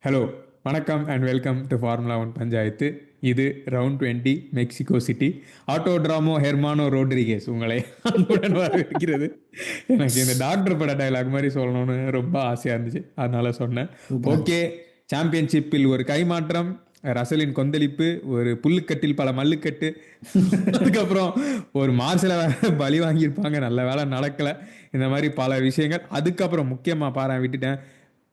Hello, வணக்கம் and welcome to formula one panchayat. இது round 20 Mexico city. ஆட்டோட்ராமோ ஹெர்மானோ ரோட்ரிகேஸ் உங்களை அன்புடன் வரவேற்கிறது. எனக்கு இந்த டாக்டர் பட டைலாக் மாதிரி சொல்லணும்னு ரொம்ப ஆசையாக இருந்துச்சு, அதனால சொன்னேன். சூப்பரா ஓகே, சாம்பியன்ஷிப்பில் ஒரு கைமாற்றம், ரசலின் கொந்தளிப்பு, ஒரு புல்லுக்கட்டில் பல மல்லுக்கட்டு, அதுக்கப்புறம் ஒரு மார்ஷல பலி வாங்கியிருப்பாங்க, நல்ல வேலை நடக்கலை. இந்த மாதிரி பல விஷயங்கள். அதுக்கப்புறம் முக்கியமாக விட்டுட்டேன்,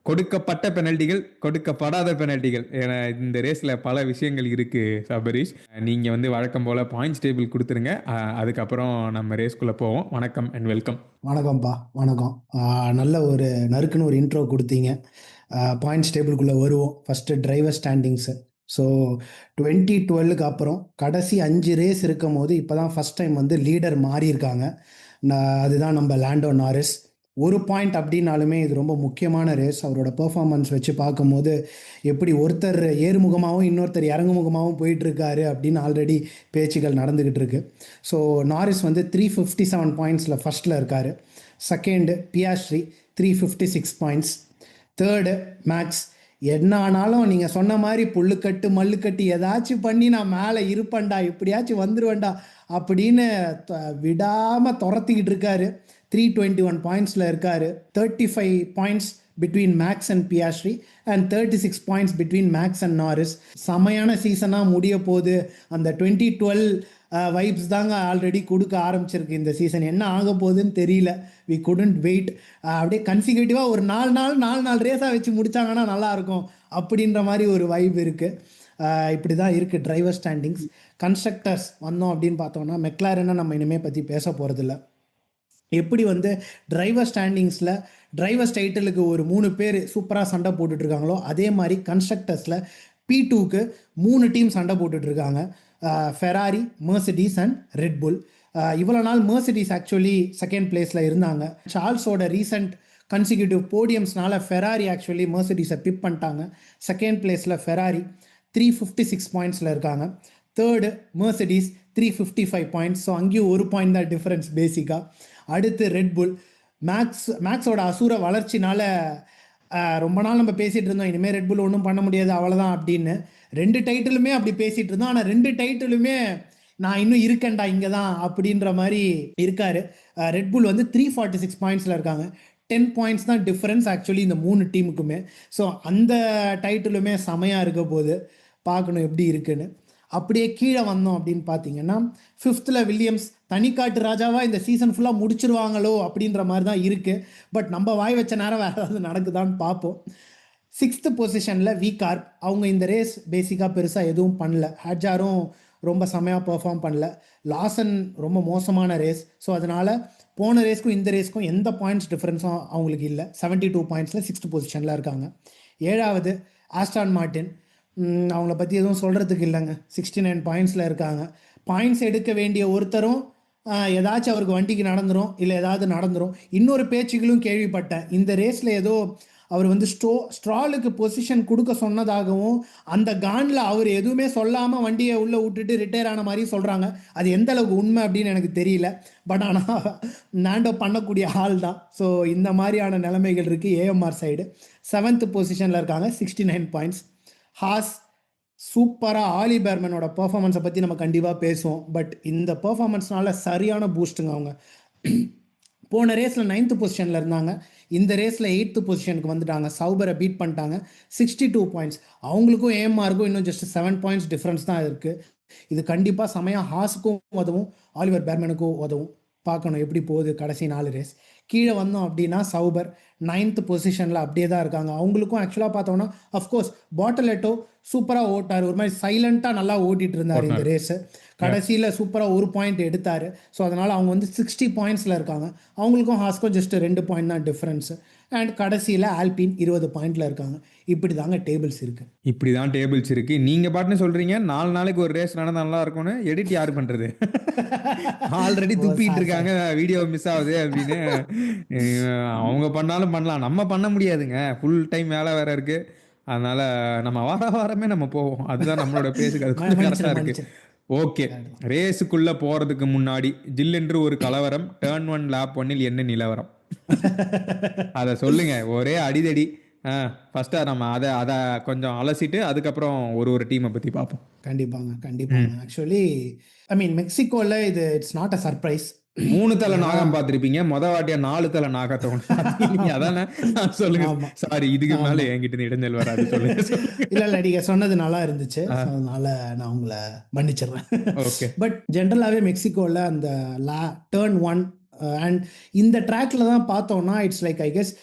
கொடுக்கப்பட்ட பெனல்ட்டிகள், கொடுக்கப்படாத பெனல்ட்டிகள் என இந்த ரேஸில் பல விஷயங்கள் இருக்குது. சபரீஷ், நீங்கள் வழக்கம் போல் பாயிண்ட்ஸ் டேபிள் கொடுத்துருங்க. அதுக்கப்புறம் நம்ம ரேஸ்குள்ளே போவோம். வணக்கம் அண்ட் வெல்கம். வணக்கம்ப்பா, வணக்கம். நல்ல ஒரு நறுக்குன்னு ஒரு இன்ட்ரோ கொடுத்தீங்க. பாயிண்ட்ஸ் டேபிளுக்குள்ளே வருவோம். First driver standings. ஸோ 2012க்கு அப்புறம் கடைசி 5 ரேஸ் இருக்கும் போது இப்போ தான் ஃபஸ்ட் டைம் லீடர் மாறியிருக்காங்க. அதுதான் நம்ம லாண்டோ நாரிஸ். ஒரு பாயிண்ட் அப்படின்னாலுமே இது ரொம்ப முக்கியமான ரேஸ். அவரோட பெர்ஃபார்மன்ஸ் வச்சு பார்க்கும்போது எப்படி ஒருத்தர் ஏறுமுகமாகவும் இன்னொருத்தர் இறங்குமுகமாகவும் போயிட்டுருக்காரு அப்படின்னு ஆல்ரெடி பேச்சுகள் நடந்துக்கிட்டு இருக்கு. ஸோ நாரிஸ் 357 பாயிண்ட்ஸில் ஃபஸ்ட்டில் இருக்கார். Second Piastri 356 points. Third Max. என்ன ஆனாலும் நீங்கள் சொன்ன மாதிரி புல்லுக்கட்டு மல்லுக்கட்டு ஏதாச்சும் பண்ணி நான் மேலே இருப்பேன்டா, எப்படியாச்சும் வந்துடுவேன்டா அப்படின்னு விடாமல் துரத்திக்கிட்டு இருக்காரு. 321 பாயிண்ட்ஸில் இருக்கார். 35 points between Max and Piastri and 36 points between Max and Norris. செமையான சீசனாக முடிய போகுது. அந்த 2012 வைப்ஸ் தாங்க ஆல்ரெடி கொடுக்க ஆரம்பிச்சிருக்கு. இந்த சீசன் என்ன ஆக போகுதுன்னு தெரியல. We couldn't wait. அப்படியே கன்சிக்யூட்டிவாக ஒரு 4 ரேஸாக வச்சு முடித்தாங்கன்னா நல்லாயிருக்கும் அப்படின்ற மாதிரி ஒரு வைப் இருக்குது. இப்படி தான் இருக்குது டிரைவர் ஸ்டாண்டிங்ஸ். கன்ஸ்ட்ரக்டர்ஸ் வந்தோம் அப்படின்னு பார்த்தோம்னா மெக்லாரனை நம்ம இனிமேல் பற்றி பேச போகிறதில்ல. எப்படி டிரைவர் ஸ்டாண்டிங்ஸில் டிரைவர்ஸ் டைட்டிலுக்கு ஒரு 3 பேர் சூப்பராக சண்டை போட்டுட்ருக்காங்களோ அதே மாதிரி கன்ஸ்ட்ரக்டர்ஸில் P2க்கு 3 டீம் சண்டை போட்டுட்ருக்காங்க. Ferrari, Mercedes and Red Bull. இவ்வளோ நாள் மெர்சிடிஸ் ஆக்சுவலி செகண்ட் பிளேஸில் இருந்தாங்க. சார்ல்ஸோட ரீசெண்ட் கன்சிக்யூட்டிவ் போடியம்ஸ்னால ஃபெராரி ஆக்சுவலி மெர்சிடிஸை பிப் பண்ணிட்டாங்க. செகண்ட் பிளேஸில் ஃபெராரி 356 பாயிண்ட்ஸில் இருக்காங்க. Third Mercedes 355 points. ஸோ அங்கேயும் ஒரு பாயிண்ட் தான் டிஃப்ரென்ஸ் பேசிக்காக. அடுத்து ரெட்புல். மேக்ஸோட அசூர வளர்ச்சினால ரொம்ப நாள் நம்ம பேசிகிட்டு இருந்தோம், இனிமேல் ரெட்புல் ஒன்றும் பண்ண முடியாது அவ்வளோதான் அப்படின்னு. 2 டைட்டிலுமே அப்படி பேசிகிட்டு இருந்தோம். ஆனால் 2 டைட்டிலுமே நான் இன்னும் இருக்கேன்டா இங்கே தான் அப்படின்ற மாதிரி இருக்கார். ரெட்புல் 346 பாயிண்ட்ஸில் இருக்காங்க. 10 பாயிண்ட்ஸ் தான் டிஃப்ரென்ஸ் ஆக்சுவலி இந்த 3 டீமுக்குமே. ஸோ அந்த டைட்டிலுமே செமையாக இருக்க போது பார்க்கணும் எப்படி இருக்குன்னு. அப்படியே கீழே வந்தோம் அப்படின்னு பார்த்தீங்கன்னா 5th வில்லியம்ஸ். தனிக்காட்டு ராஜாவாக இந்த சீசன் ஃபுல்லாக முடிச்சிருவாங்களோ அப்படின்ற மாதிரி தான் இருக்குது. பட் நம்ம வாய் வச்ச நேரம் வேறு ஏதாவது நடக்குதான்னு பார்ப்போம். 6th பொசிஷனில் விகார். அவங்க இந்த ரேஸ் பேசிக்காக பெருசாக எதுவும் பண்ணல. ஹட்ஜாரும் ரொம்ப செமையாக பெர்ஃபார்ம் பண்ணல. லாசன் ரொம்ப மோசமான ரேஸ். ஸோ அதனால் போன ரேஸ்க்கும் இந்த ரேஸ்க்கும் எந்த பாயிண்ட்ஸ் டிஃப்ரென்ஸும் அவங்களுக்கு இல்லை. 72 பாயிண்ட்ஸில் 6th பொசிஷனில் இருக்காங்க. 7வது ஆஸ்டான் மார்டின். அவங்கள பற்றி எதுவும் சொல்கிறதுக்கு இல்லைங்க. 69 பாயிண்ட்ஸில் இருக்காங்க. பாயிண்ட்ஸ் எடுக்க வேண்டிய ஒருத்தரும் ஏதாச்சும் அவருக்கு வண்டிக்கு நடந்துடும், இல்லை ஏதாவது நடந்துடும். இன்னொரு பேச்சுகளும் கேள்விப்பட்டேன், இந்த ரேஸில் ஏதோ அவர் ஸ்ட்ராலுக்கு பொசிஷன் கொடுக்க சொன்னதாகவும் அந்த காண்டில் அவர் எதுவுமே சொல்லாமல் வண்டியை உள்ளே விட்டுட்டு ரிட்டையர் ஆன மாதிரி சொல்கிறாங்க. அது எந்த அளவுக்கு உண்மை அப்படின்னு எனக்கு தெரியல. பட் ஆனால் நாண்டோ பண்ணக்கூடிய ஆள் தான். ஸோ இந்த மாதிரியான நிலைமைகள் இருக்குது. ஏஎம்ஆர் சைடு 7th பொசிஷனில் இருக்காங்க. 69 பாயிண்ட்ஸ். ஹாஸ் சூப்பராக ஆலி பேர்மனோட பர்ஃபார்மன்ஸை பற்றி நம்ம கண்டிப்பாக பேசுவோம். பட் இந்த பர்ஃபார்மன்ஸ்னால சரியான பூஸ்ட்டுங்க. அவங்க போன ரேஸில் 9th பொசிஷனில் இருந்தாங்க. இந்த ரேஸில் 8th பொசிஷனுக்கு வந்துட்டாங்க. சௌபரை பீட் பண்ணிட்டாங்க. 62 பாயிண்ட்ஸ். அவங்களுக்கும் ஏஎம்ஆருக்கும் இன்னும் ஜஸ்ட் 7 பாயிண்ட்ஸ் டிஃப்ரென்ஸ் தான் இருக்குது. இது கண்டிப்பாக செமையாக ஹாஸுக்கும் உதவும், ஆலிவர் பேர்மனுக்கும் உதவும். பார்க்கணும் எப்படி போகுது கடைசி 4 ரேஸ். கீழே வந்தோம் அப்படின்னா சௌபர் 9th பொசிஷனில் அப்படியே தான் இருக்காங்க. அவங்களுக்கும் ஆக்சுவலாக பார்த்தோன்னா அஃப்கோர்ஸ் பாட்டலெட்டோ சூப்பராக ஓட்டார். ஒரு மாதிரி சைலண்ட்டாக நல்லா ஓட்டிகிட்டு இருந்தார் இந்த ரேஸு. கடைசியில் சூப்பராக ஒரு பாயிண்ட் எடுத்தார். ஸோ அதனால் அவங்க 60 பாயிண்ட்ஸில் இருக்காங்க. அவங்களுக்கும் ஹாஸ்க்கும் ஜஸ்ட் 2 பாயிண்ட் தான் டிஃப்ரென்ஸு. அண்ட் கடைசியில் ஆல்பின் 20 பாயிண்டில் இருக்காங்க. இப்படி தாங்க டேபிள்ஸ் இருக்குது. இப்படி தான் டேபிள்ஸ் இருக்குது. நீங்கள் பாட்டுன்னு சொல்கிறீங்க 4 நாளைக்கு ஒரு ரேஸ் நடந்தால் நல்லா இருக்கும்னு. எடிட் யார் பண்ணுறது? ஆல்ரெடி துப்பிட்டு இருக்காங்க, வீடியோ மிஸ் ஆகுது அப்படின்னு. அவங்க பண்ணாலும் பண்ணலாம், நம்ம பண்ண முடியாதுங்க. ஃபுல் டைம் வேலை வேற இருக்குது. அதனால் நம்ம வாரமே நம்ம போவோம். அதுதான் நம்மளோட பேசுக்கு அது கொஞ்சம் கரெக்டாக இருக்குது. ஓகே, ரேஸுக்குள்ளே போகிறதுக்கு முன்னாடி ஜில்லென்று ஒரு கலவரம். டர்ன் 1 லேப் 1 என்ன நிலவரம்? அதை சொல்லுங்க. ஒரே அடிதடி. ஃபர்ஸ்ட் நம்ம அதை கொஞ்சம் அலசிட்டு அதுக்கப்புறம் ஒரு ஒரு டீமை பத்தி பார்ப்போம். கண்டிப்பாங்க, கண்டிப்பாங்க. ஆக்சுவலி ஐ மீன் மெக்சிகோல இது இட்ஸ் நாட் அ சர்ப்ரைஸ். 3 தலை ஏன்னா நாகம் பார்த்திருப்பீங்க. வாட்டியா 4 தலை நாகத்தை ஒண்ணு பார்த்தீங்க. அதானே? சொல்லுங்க. ஆமா, சாரி, இதுக்கு மேல ஆமா. என்கிட்ட இருந்து இடைஞ்சல் வராது. சொல்லுங்க, சொல்லுங்க. இல்ல நீங்க சொன்னது நல்லா இருந்துச்சு. ஆ, ஸோ அதனால நான் உங்கள மன்னிச்சிடுறேன். ஓகே. பட் ஜென்ரலாவே மெக்சிகோல அந்த டர்ன் 1 அண்ட் இந்த ட்ராக்ல தான் பார்த்தோம்னா, it's like I guess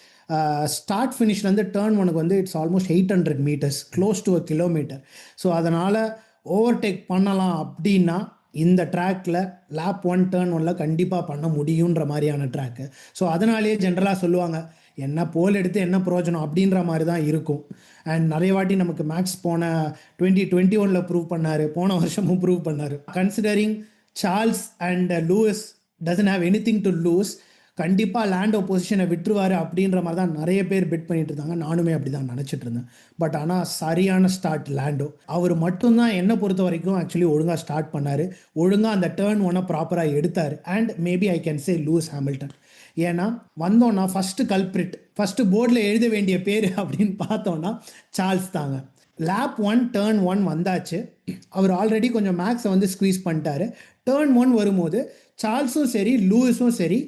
start ஃபினிஷ்லேருந்து டர்ன் 1க்கு வந்து it's almost 800 metres, close to a kilometre. So அதனால் ஓவர்டேக் பண்ணலாம் அப்படின்னா இந்த ட்ராக்ல லேப் 1 டர்ன் 1ல கண்டிப்பாக பண்ண முடியுன்ற மாதிரியான ட்ராக்கு. ஸோ அதனாலேயே ஜென்ரலாக சொல்லுவாங்க, என்ன போல் எடுத்து என்ன பிரயோஜனம் அப்படின்ற மாதிரி தான் இருக்கும். அண்ட் நிறைய வாட்டி நமக்கு மேக்ஸ் போன 2021ல் ப்ரூவ் பண்ணார், போன வருஷமும் ப்ரூவ் பண்ணார். Considering Charles and Lewis doesn't have anything to lose, கண்டிப்பாக லேண்டோ பொசிஷனை விட்டுருவார் அப்படின்ற மாதிரி தான் நிறைய பேர் பெட் பண்ணிட்டு இருந்தாங்க. நானுமே அப்படி தான் நினச்சிட்டு இருந்தேன். பட் ஆனால் சரியான ஸ்டார்ட் லேண்டோ. அவர் மட்டும்தான் என்னை பொறுத்த வரைக்கும் ஆக்சுவலி ஒழுங்காக ஸ்டார்ட் பண்ணார், ஒழுங்காக அந்த டர்ன் 1 ப்ராப்பராக எடுத்தார். And maybe I can say Lewis Hamilton. ஏன்னா வந்தோன்னா ஃபஸ்ட்டு கல்பிரிட், ஃபஸ்ட்டு போர்டில் எழுத வேண்டிய பேர் அப்படின்னு பார்த்தோன்னா சார்ல்ஸ் தாங்க. லேப் 1 டர்ன் 1 வந்தாச்சு. அவர் ஆல்ரெடி கொஞ்சம் மேக்ஸை வந்து ஸ்குவீஸ் பண்ணிட்டாரு. டர்ன் 1 வரும்போது சார்ல்ஸும் சரி லூயிஸும் சரி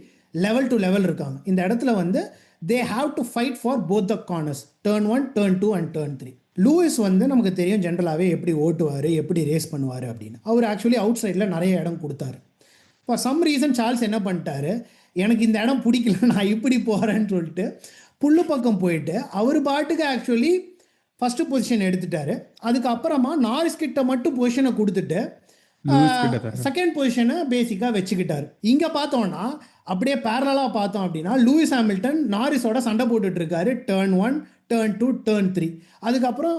லெவல் டு லெவல் இருக்காங்க. இந்த இடத்துல வந்து they have to fight for both the corners, turn 1, turn 2 and turn 3. Lewis வந்து நமக்கு தெரியும் ஜென்ரலாகவே எப்படி ஓட்டுவார், எப்படி ரேஸ் பண்ணுவார் அப்படின்னு. அவர் ஆக்சுவலி அவுட் சைடில் நிறைய இடம் கொடுத்தாரு. ஃபார் சம் ரீசன் சார்ல்ஸ் என்ன பண்ணிட்டாரு, எனக்கு இந்த இடம் பிடிக்கல, நான் இப்படி போகிறேன்னு சொல்லிட்டு புல்லு பக்கம் போயிட்டு அவர் பாட்டுக்கு ஆக்சுவலி ஃபஸ்ட்டு பொசிஷன் எடுத்துட்டாரு. அதுக்கப்புறமா நாரிஸ் கிட்ட மட்டும் பொசிஷனை கொடுத்துட்டு லூயிஸ் கிட்ட தர செகண்ட் பொசிஷனை பேசிக்காக வச்சுக்கிட்டார். இங்கே பார்த்தோன்னா அப்படியே பேரலாக பார்த்தோம் அப்படின்னா லூயிஸ் ஹாமில்டன் நாரிஸோட சண்டை போட்டுட்டு இருக்காரு டர்ன் 1, டர்ன் 2, டர்ன் 3. அதுக்கப்புறம்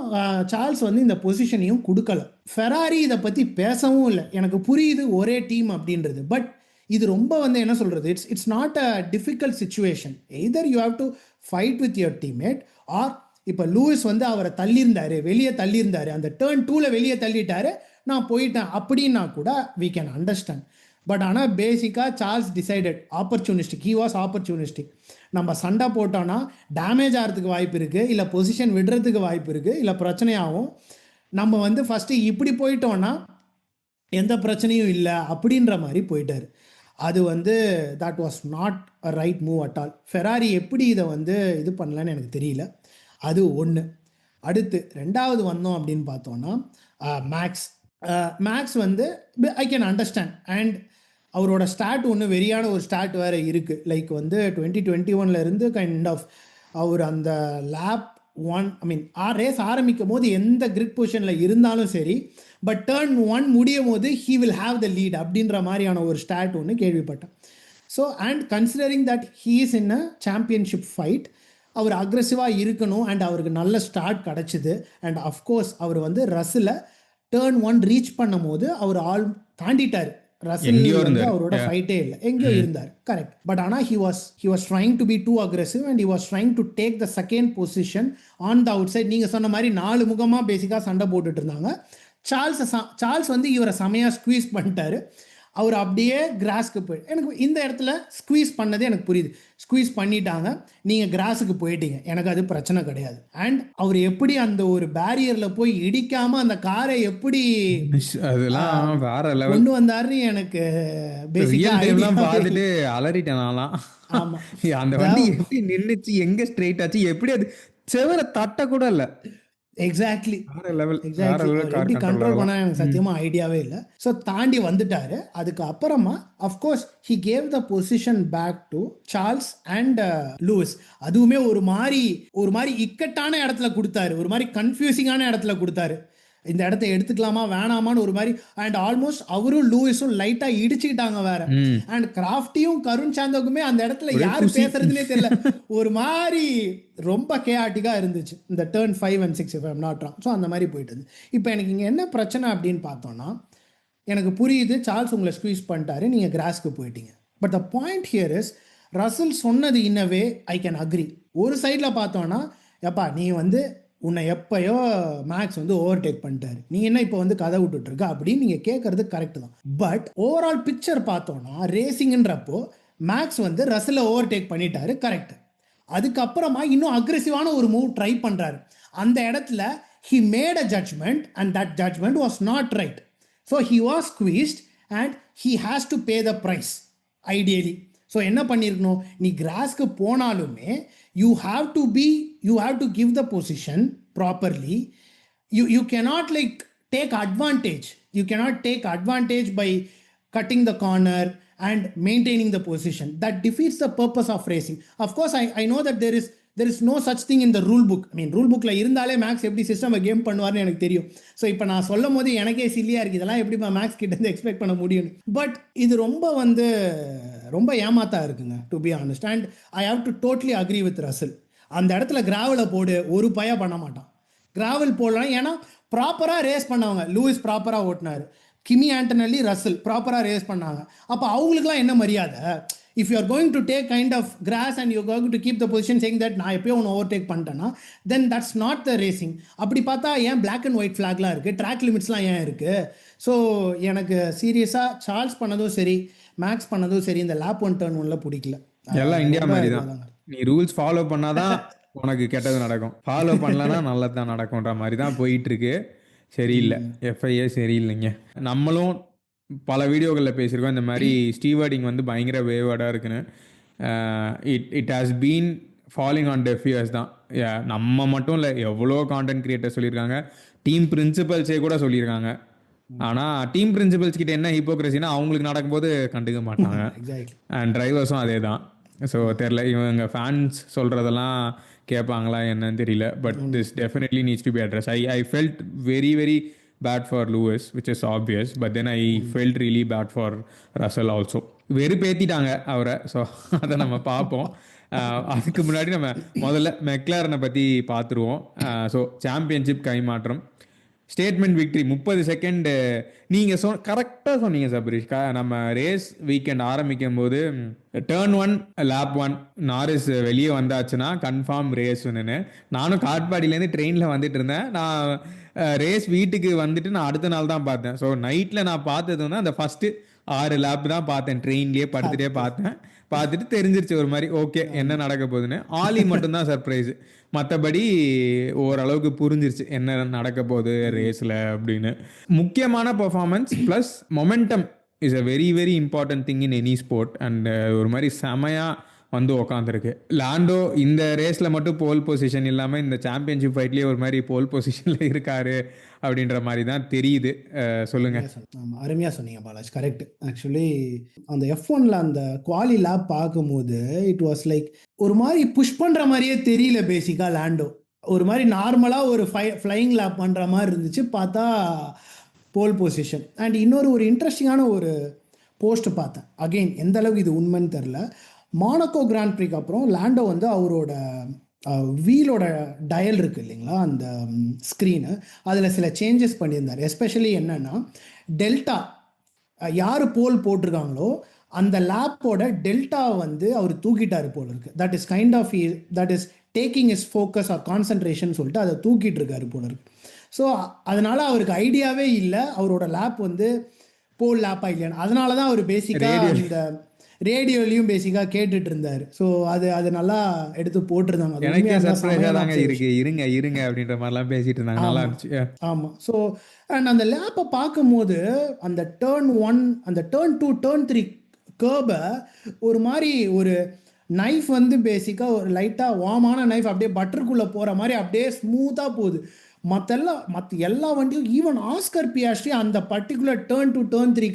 சார்ல்ஸ் வந்து இந்த பொசிஷனையும் கொடுக்கல. ஃபெராரி இதை பற்றி பேசவும் இல்லை. எனக்கு புரியுது ஒரே டீம் அப்படின்றது, பட் இது ரொம்ப வந்து என்ன சொல்கிறது, it's not a difficult situation. Either you have to fight with your teammate or இப்போ லூயிஸ் வந்து அவரை தள்ளியிருந்தாரு, வெளியே தள்ளியிருந்தாரு, அந்த டர்ன் 2ல் வெளியே தள்ளிட்டாரு, நான் போயிட்டேன் அப்படின்னா கூட we can understand. பட் ஆனால் பேசிக்காக Charles decided opportunistic, he was opportunistic. நம்ம சண்டை போட்டோன்னா டேமேஜ் ஆகிறதுக்கு வாய்ப்பு இருக்குது, இல்லை பொசிஷன் விடுறதுக்கு வாய்ப்பு இருக்குது, இல்லை பிரச்சனையாகும். நம்ம வந்து ஃபஸ்ட்டு இப்படி போயிட்டோன்னா எந்த பிரச்சனையும் இல்லை அப்படின்ற மாதிரி போயிட்டார். அது வந்து that was not a right move at all. Ferrari எப்படி இதை வந்து இது பண்ணலன்னு எனக்கு தெரியல. அது ஒன்று. அடுத்து ரெண்டாவது வந்தோம் அப்படின்னு பார்த்தோன்னா மேக்ஸ் வந்து ஐ கேன் அண்டர்ஸ்டாண்ட். அண்ட் அவரோட ஸ்டார்ட் ஒன்று வெறியான ஒரு ஸ்டார்ட் வேறு இருக்குது. லைக் வந்து 2021 கைண்ட் ஆஃப் அவர் அந்த லேப் 1 ஐ மீன் ரேஸ் ஆரம்பிக்கும் போது எந்த கிரிட் பொசிஷனில் இருந்தாலும் சரி, பட் டர்ன் 1 முடியும் போது he will have the lead அப்படின்ற மாதிரியான ஒரு ஸ்டார்ட் ஒன்று கேள்விப்பட்டேன். So and considering that he is in a championship fight, அவர் அக்ரெசிவாக இருக்கணும். அண்ட் அவருக்கு நல்ல ஸ்டார்ட் கிடச்சிது. அண்ட் அஃப்கோர்ஸ் அவர் வந்து ரஸ்ஸில் டர்ன் 1 ரீச் பண்ணும் போது அவர் தாண்டிட்டார். ரசல் வந்து அவரோட ஃபைட்டே இல்லை, எங்கேயோ இருந்தார். கரெக்ட். பட் ஆனால் he was trying to be too aggressive and he was trying to take the second position on the outside. நீங்கள் சொன்ன மாதிரி 4 முகமாக பேசிக்காக சண்டை போட்டுட்டு இருந்தாங்க. சார்ல்ஸ் வந்து இவரை செமையாக ஸ்குவீஸ் பண்ணிட்டாரு. அவர் அப்படியே கிராஸ்க்கு எனக்கு இந்த இடத்துல ஸ்குவீஸ் பண்ணதே எனக்கு புரியுது. ஸ்குவீஸ் பண்ணிட்டாங்க, நீங்கள் கிராஸுக்கு போயிட்டீங்க, எனக்கு அது பிரச்சனை கிடையாது. அண்ட் அவர் எப்படி அந்த ஒரு பேரியரில் போய் இடிக்காமல் அந்த காரை எப்படி அதெல்லாம் வேற லெவல் கொண்டு வந்தாருன்னு எனக்கு பேசிக்காக பார்த்துட்டு அலறிட்டேன் நான்லாம். ஆமாம். அந்த வண்டி எப்படி நின்றுச்சு, எங்க ஸ்ட்ரெயிட் ஆச்சு, எப்படி அது செவர தட்ட கூட இல்லை. எக்ஸாக்ட்லி வேற லெவல். எப்படி கண்ட்ரோல் பண்ண எனக்கு சத்தியமா ஐடியாவே இல்லை. ஸோ தாண்டி வந்துட்டாரு. அதுக்கு அப்புறமா of course he gave the position back to Charles and Lewis. அதுவுமே ஒரு மாதிரி இக்கட்டான இடத்துல கொடுத்தாரு, ஒரு மாதிரி கன்ஃபியூசிங்கான இடத்துல கொடுத்தாரு. இந்த இடத்த எடுத்துக்கலாமா வேணாமான்னு ஒரு மாதிரி. அண்ட் ஆல்மோஸ்ட் அவரும் லூயிஸும் லைட்டா இடிச்சுக்கிட்டாங்க வேற. அண்ட் கிராஃப்டியும் கருண் சாந்தோக்குமே அந்த இடத்துல யாரு பேசுறதுனே தெரியல, ஒரு மாதிரி ரொம்ப கேஆட்டிக்கா இருந்துச்சு இந்த turn 5 and 6 if I'm not wrong. So அந்த மாதிரி போயிட்டு இருந்துச்சு. இப்போ எனக்கு இங்கே என்ன பிரச்சனை அப்படின்னு பார்த்தோம்னா, எனக்கு புரியுது சார்ல்ஸ் உங்களை ஸ்குவீஸ் பண்ணிட்டாரு, நீங்கள் கிராஸ்க்கு போயிட்டீங்க. But the point here is Russell சொன்னது இன்னவே ஐ கேன் அக்ரி. ஒரு சைடில் பார்த்தோன்னா, எப்பா நீ வந்து உன்னை எப்பயோ மேக்ஸ் வந்து ஓவர்டேக் பண்ணிட்டாரு, நீ என்ன இப்போ வந்து கதை விட்டுட்டு இருக்க அப்படின்னு நீங்கள் கேட்கறது கரெக்ட் தான். பட் ஓவரால் பிக்சர் பார்த்தோன்னா ரேசிங்ன்றப்போ மேக்ஸ் வந்து ரசலை ஓவர்டேக் பண்ணிட்டாரு, கரெக்ட். அதுக்கப்புறமா இன்னும் அக்ரெசிவான ஒரு மூவ் ட்ரை பண்ணுறாரு. அந்த இடத்துல he made a judgment and that judgment was not right. So he was squeezed and he has to pay the price ideally. So என்ன பண்ணியிருக்கணும், நீ கிராஸ்க்கு போனாலுமே you have to give the position properly. You cannot like take advantage. You cannot take advantage by cutting the corner and maintaining the position. That defeats the purpose of racing. Of course, I know that there is no such thing in the rule book. I mean, rule bookல இருந்தாலே maths எப்படி system game பண்ணுவார்னு எனக்கு தெரியும். So இப்போ நான் சொல்லும் போது எனக்கே சில்லியாக இருக்குது, இதெல்லாம் எப்படி மேக்ஸ் கிட்ட இருந்து எக்ஸ்பெக்ட் பண்ண முடியும். பட் இது ரொம்ப ஏமாத்தா இருக்குங்க, to be honest. And I have to totally agree with Russell. அந்த இடத்துல கிராவலை போடு, ஒரு பய பண்ண மாட்டான். கிராவல் போடலாம், ஏன்னா ப்ராப்பராக ரேஸ் பண்ணவங்க. லூயிஸ் ப்ராப்பராக ஓட்டினார், கிமி ஆண்டனல்லி ரசல் ப்ராப்பராக ரேஸ் பண்ணாங்க. அப்போ அவங்களுக்குலாம் என்ன மரியாதை? If you are going to take kind of cross and you going to keep the position saying that நான் எப்போயோ ஒன்று ஓவர்டேக் பண்ணிட்டேன்னா then that's not the racing. அப்படி பார்த்தா ஏன் பிளாக் அண்ட் ஒயிட் ஃப்ளாக்லாம் இருக்குது, ட்ராக் லிமிட்ஸ்லாம் ஏன் இருக்குது? ஸோ எனக்கு சீரியஸாக சார்ல்ஸ் பண்ணதும் சரி, மேக்ஸ் பண்ணதும் சரி, இந்த லேப் 1 டர்ன் 1ல பிடிக்கல. எல்லாம் இந்தியா மாதிரி தான். நீ ரூல்ஸ் ஃபாலோ பண்ணாதான் உனக்கு கெட்டது நடக்கும், ஃபாலோ பண்ணலன்னா நல்லது தான் நடக்கும்ன்ற மாதிரி தான் போயிட்டு இருக்கு. சரியில்லை, எஃப்ஐஏ சரியில்லைங்க. நம்மளும் பல வீடியோக்களில் பேசியிருக்கோம் இந்த மாதிரி ஸ்டீவர்டிங் வந்து பயங்கர வேவர்டாக இருக்குன்னு. It has been falling on deaf ears தான். நம்ம மட்டும் இல்லை, எவ்வளோ கான்டென்ட் கிரியேட்டர் சொல்லியிருக்காங்க, டீம் பிரின்சிபல்ஸே கூட சொல்லியிருக்காங்க. ஆனால் டீம் பிரின்சிபல்ஸ் கிட்ட என்ன ஹிப்போக்ரஸினா அவங்களுக்கு நடக்கும்போது கண்டுக்க மாட்டாங்க. அண்ட் டிரைவர்ஸும் அதே தான். ஸோ தெரில, இவங்க ஃபேன்ஸ் சொல்கிறதெல்லாம் கேட்பாங்களா என்னன்னு தெரியல. But this definitely needs to be address. I felt very very bad for Lewis, which is obvious, but then I felt really bad for Russell also. வெறுப்பேத்திட்டாங்க அவரை. ஸோ அதை நம்ம பார்ப்போம். அதுக்கு முன்னாடி நம்ம முதல்ல மெக்லாரனை பற்றி பார்த்துருவோம். ஸோ சாம்பியன்ஷிப் கைமாற்றம், ஸ்டேட்மெண்ட் விக்ட்ரி 30 செகண்ட். நீங்கள் கரெக்டாக சொன்னீங்க சபரீஷ். நம்ம ரேஸ் வீக்கெண்ட் ஆரம்பிக்கும் போது டர்ன் 1 லேப் 1 நாரிஸ் வெளியே வந்தாச்சுன்னா கன்ஃபார்ம் ரேஸ்ன்னு. நானும் காட்பாடியிலேருந்து ட்ரெயினில் வந்துட்டு இருந்தேன். நான் ரேஸ் வீட்டுக்கு வந்துட்டு நான் அடுத்த நாள் தான் பார்த்தேன். ஸோ நைட்டில் நான் பார்த்தது வந்து அந்த ஃபஸ்ட்டு 6 லேப் தான் பார்த்தேன், ட்ரெயின்லேயே படுத்துகிட்டே பார்த்தேன். பார்த்துட்டு தெரிஞ்சிருச்சு ஒரு மாதிரி ஓகே என்ன நடக்க போகுதுன்னு. ஆலி மட்டும்தான் சர்ப்ரைஸு, மற்றபடி ஓரளவுக்கு புரிஞ்சிருச்சு என்ன நடக்க போகுது ரேஸில் அப்படின்னு. முக்கியமான performance plus momentum is a very very important thing in any sport. And ஒரு மாதிரி செமையாக வந்து உக்காந்துருக்கு. லாண்டோ இந்த ரேஸில் மட்டும் போல் பொசிஷன் இல்லாமல் இந்த சாம்பியன்ஷிப் ஃபைட்லேயே ஒரு மாதிரி போல் பொசிஷனில் இருக்காரு அப்படின்ற மாதிரி தான் தெரியுது. சொல்லுங்க. ஆமாம், அருமையாக சொன்னீங்க பாலாஜ், கரெக்ட். ஆக்சுவலி அந்த F1ல அந்த குவாலி லேப் பார்க்கும்போது இட் வாஸ் லைக் ஒரு மாதிரி புஷ் பண்ணுற மாதிரியே தெரியல. பேசிக்காக லாண்டோ ஒரு மாதிரி நார்மலாக ஒரு ஃப்ளையிங் லேப் பண்ணுற மாதிரி இருந்துச்சு, பார்த்தா போல் பொசிஷன். அண்ட் இன்னொரு இன்ட்ரெஸ்டிங்கான ஒரு போஸ்ட் பார்த்தேன். அகெயின் எந்த அளவுக்கு இது உண்மைன்னு தெரில. மானக்கோ கிராண்ட் ப்ரீக்கு அப்புறம் லாண்டோ வந்து அவரோட வீலோட டயல் இருக்குது இல்லைங்களா, அந்த ஸ்க்ரீனு, அதில் சில சேஞ்சஸ் பண்ணியிருந்தார். எஸ்பெஷலி என்னென்னா டெல்டா யார் போல் போட்டிருக்காங்களோ அந்த லேப்போட டெல்டா வந்து அவர் தூக்கிட்டார் போல் இருக்குது. That is taking is focus or concentration சொல்லிட்டு அதை தூக்கிட்டு இருக்காரு போல் இருக்குது. ஸோ அதனால் அவருக்கு ஐடியாவே இல்லை அவரோட லேப் வந்து போல் லேப்பாக இல்லையான்னு. அதனால தான் அவர் பேசிக்காக இந்த ரேடியோலையும் பேசிக்காக கேட்டுட்டு இருந்தார். ஸோ அது நல்லா எடுத்து போட்டிருந்தாங்க. இருங்க அப்படின்ற மாதிரிலாம் பேசிட்டு இருந்தாங்க, நல்லா இருந்துச்சு. ஆமாம். ஸோ அண்ட் அந்த லேப்பை பார்க்கும்போது அந்த டர்ன் 1 அந்த டர்ன் 2 டர்ன் 3 கேர்பை ஒரு மாதிரி ஒரு நைஃப் வந்து பேசிக்காக ஒரு லைட்டாக வார்மான நைஃப் அப்படியே பட்டருக்குள்ளே போகிற மாதிரி அப்படியே ஸ்மூத்தாக போகுது. மற்ற எல்லா வண்டியும் ஈவன் ஆஸ்கர் பியாஸ்ட்ரி அந்த பர்டிகுலர் டர்ன் 2 டர்ன் 3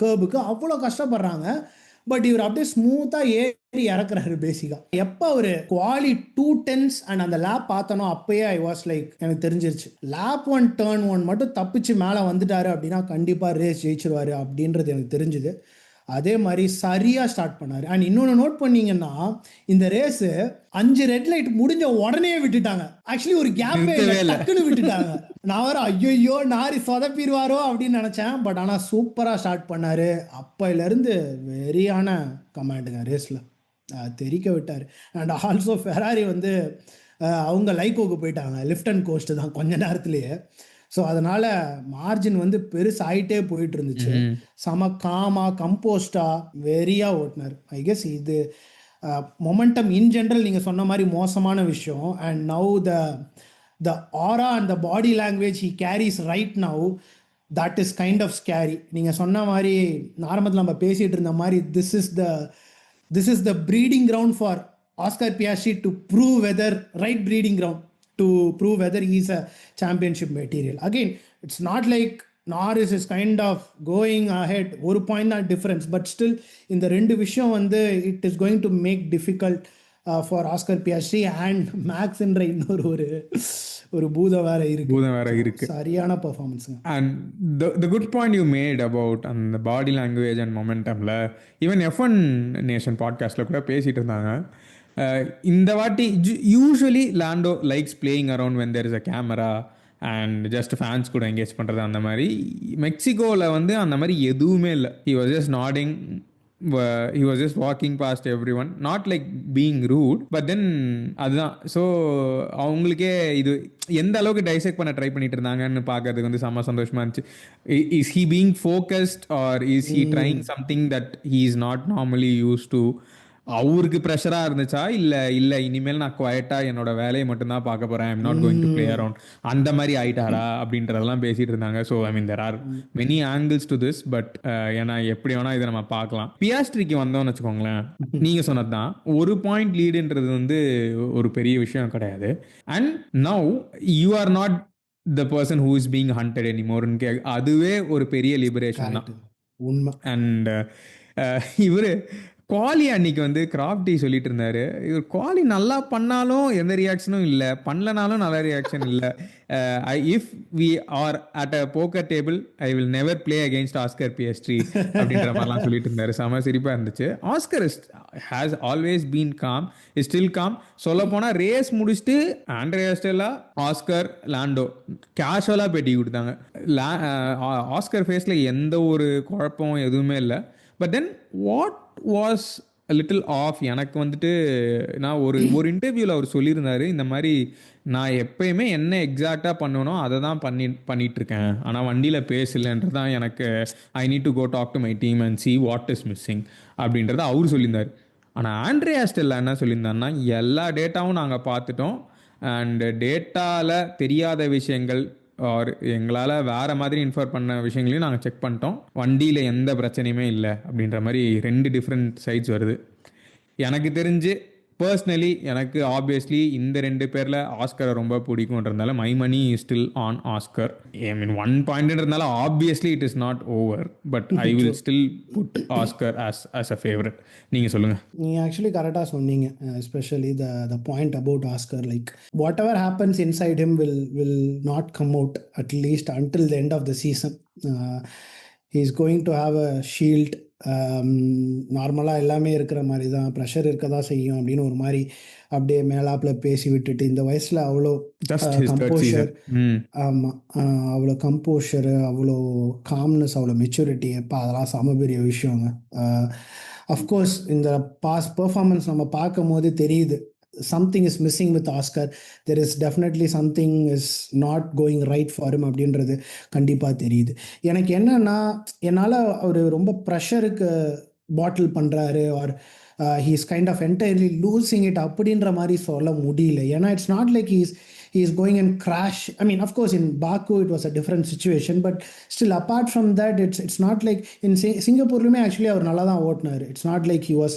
கேர்புக்கு அவ்வளோ கஷ்டப்படுறாங்க. பட் இவர் அப்படியே ஸ்மூத்தாக ஏறி இறக்குறாரு பேசிக்காக. எப்போ ஒரு குவாலி 210s அண்ட் அந்த லேப் பார்த்தனோ அப்பயே ஐ வாஸ் லைக் எனக்கு தெரிஞ்சிருச்சு லேப் 1 டர்ன் 1 மட்டும் தப்பிச்சு மேலே வந்துட்டாரு அப்படின்னா கண்டிப்பாக ரேஸ் ஜெயிச்சிருவாரு அப்படின்றது எனக்கு தெரிஞ்சுது. அதே மாதிரி சரியாக ஸ்டார்ட் பண்ணார். அண்ட் இன்னொன்று நோட் பண்ணீங்கன்னா இந்த ரேஸு 5 ரெட் லைட் முடிஞ்ச உடனே விட்டுட்டாங்க. ஆக்சுவலி ஒரு கேப்பே டக்குன்னு விட்டுட்டாங்க. நான் வர ஐயோ நாரி சொதப்பிடுவாரோ அப்படின்னு நினச்சேன். பட் ஆனால் சூப்பராக ஸ்டார்ட் பண்ணார். அப்போலேருந்து வெரியான கமாண்டுங்க ரேஸில் தெரிக்க விட்டார். அண்ட் ஆல்சோ ஃபெராரி வந்து அவங்க லைக்கோக்கு போயிட்டாங்க, லிஃப்ட் அண்ட் கோஸ்ட் தான் கொஞ்ச நேரத்துலேயே. ஸோ அதனால் மார்ஜின் வந்து பெருசாகிட்டே போயிட்டு இருந்துச்சு. செம காமா கம்போஸ்டாக வெரியாக ஓட்டினார். ஐ கெஸ் இது மொமெண்டம் இன் ஜென்ரல் நீங்கள் சொன்ன மாதிரி மோசமான விஷயம். And now the aura and the body language he carries right now, that is kind of scary. நீங்கள் சொன்ன மாதிரி ஆரம்பத்தில் நம்ம பேசிகிட்டு இருந்த மாதிரி this is the breeding ground for Oscar Piastri to prove whether, right breeding ground to prove whether he's a championship material. Again, it's not like Norris is kind of going ahead, ஒரு point தான் difference. But still இந்த ரெண்டு விஷயம் வந்து it is going to make difficult for Oscar Piastri. And Max என்ற இன்னொரு ஒரு பூதம் வேற இருக்கு. சரியான பர்ஃபார்மன்ஸுங்க. And the good point you made about அந்த பாடி லாங்குவேஜ் அண்ட் மொமெண்டமில் ஈவன் F1 நேஷன் பாட்காஸ்ட்டில் கூட பேசிகிட்டு இருந்தாங்க. இந்த வாட்டி usually Lando likes playing around when there is a camera and just fans கூட என்கேஜ் பண்ணுறது. அந்த மாதிரி மெக்சிகோவில் வந்து அந்த மாதிரி எதுவுமே இல்லை. He was just nodding, he was just walking past everyone, not like being rude, but then அதுதான். ஸோ அவங்களுக்கே இது எந்த அளவுக்கு டைசெக்ட் பண்ண ட்ரை பண்ணிட்டு இருந்தாங்கன்னு பார்க்கறதுக்கு வந்து செம்ம சந்தோஷமா இருந்துச்சு. Is he being focused or is he trying something that he is not normally use to? அவருக்கு ப்ரெஷராக இருந்துச்சா இல்லை இனிமேல் நான் குவாய்ட்டாக என்னோட வேலையை மட்டும்தான் பார்க்க போகிறேன், I'm not going to play around, அந்த மாதிரி ஆயிட்டாரா அப்படின்றதெல்லாம் பேசிட்டு இருந்தாங்க. So I mean there are many angles to this. But ஏன்னா எப்படி வேணா இதை நம்ம பார்க்கலாம். பியாஸ்ட்ரிக்கு வந்தோம்னு வச்சுக்கோங்களேன், நீங்கள் சொன்னது தான், ஒரு பாயிண்ட் லீடுன்றது வந்து ஒரு பெரிய விஷயம் கிடையாது. And now you are not the person who is being hunted எனிமோர்னு அதுவே ஒரு பெரிய லிபரேஷன் தான். உண்மை. அண்ட் இவர் குவாலி அன்னைக்கு வந்து கிராஃப்டி சொல்லிட்டு இருந்தாரு, இவர் குவாலி நல்லா பண்ணாலும் எந்த ரியாக்ஷனும் இல்லை, பண்ணலனாலும் நல்ல ரியாக்ஷன் இல்லை. If we are at a poker table I will never play against Oscar Piastri அப்படின்ற மாதிரிலாம் சொல்லிட்டு இருந்தாரு. செம சிரிப்பாக இருந்துச்சு. Oscar has always been calm, is still calm. சொல்ல போனால் ரேஸ் முடிச்சுட்டு ஆண்ட்ரியா ஸ்டெல்லா, ஆஸ்கர், லாண்டோ கேஷுவலாக பேட்டி கொடுத்தாங்க. ஆஸ்கர் ஃபேஸில் எந்த ஒரு குழப்பம் எதுவுமே இல்லை. But then what was a little off எனக்கு வந்துட்டு, நான் ஒரு இன்டர்வியூவில் அவர் சொல்லியிருந்தாரு, இந்த மாதிரி நான் எப்பயுமே என்ன எக்ஸாக்டாக பண்ணனோ அதை தான் பண்ணிகிட்ருக்கேன், ஆனால் வண்டியில் பேசலைன்றது தான் எனக்கு, I need to go talk to my team and see what is missing அப்படின்றத அவர் சொல்லியிருந்தார். ஆனால் ஆண்ட்ரியா ஸ்டெல்லா என்ன சொல்லியிருந்தாருன்னா, எல்லா டேட்டாவும் நாங்கள் பார்த்துட்டோம் அண்டு டேட்டாவில் தெரியாத விஷயங்கள் ஆர் எங்களால் வேறு மாதிரி இன்ஃபார்ம் பண்ண விஷயங்களையும் நாங்கள் செக் பண்ணிட்டோம், வண்டியில் எந்த பிரச்சனையுமே இல்லை அப்படின்ற மாதிரி 2 டிஃப்ரெண்ட் சைட்ஸ் வருது. எனக்கு தெரிஞ்சு பர்சனலி எனக்கு ஆப்வியஸ்லி இந்த 2 பேரில் ஆஸ்கரை ரொம்ப பிடிக்கும்ன்றதுனால my money is still on Oscar. I mean 1 பாயிண்ட்ன்றதுனால obviously it is not over, but I will still put Oscar as a favourite. நீங்கள் சொல்லுங்கள். நீங்கள் ஆக்சுவலி கரெக்டாக சொன்னீங்க. Especially the point about Oscar, like whatever happens inside him will not come out at least until the end of the season. He is going to have a shield. நார்மலாக எல்லாமே இருக்கிற மாதிரி தான், ப்ரெஷர் இருக்க தான் செய்யும் அப்படின்னு ஒரு மாதிரி அப்படியே மேலாப்பில் பேசி விட்டுட்டு, இந்த வயசில் அவ்வளோ கம்போஷர், ஆமாம், அவ்வளோ கம்போஷரு, அவ்வளோ காம்னஸ், அவ்வளோ மெச்சூரிட்டி, எப்போ அதெல்லாம் செம பெரிய விஷயங்க. அஃப்கோர்ஸ் இந்த பாஸ் பெர்ஃபார்மன்ஸ் நம்ம பார்க்கும் போது தெரியுது something is missing with Oscar. There is definitely something is not going right for him அப்படின்றது கண்டிப்பாக தெரியுது. எனக்கு என்னன்னா, என்னால் அவர் ரொம்ப ப்ரெஷருக்கு பாட்டில் பண்ணுறாரு R he is kind of entirely losing it அப்படின்ற மாதிரி சொல்ல முடியல. ஏன்னா it's not like he is going and crash. I mean, of course, in Baku it was a different situation, but still apart from that, it's not like in Singapore actually அவர் நல்லா தான் ஓட்டினார். It's not like he was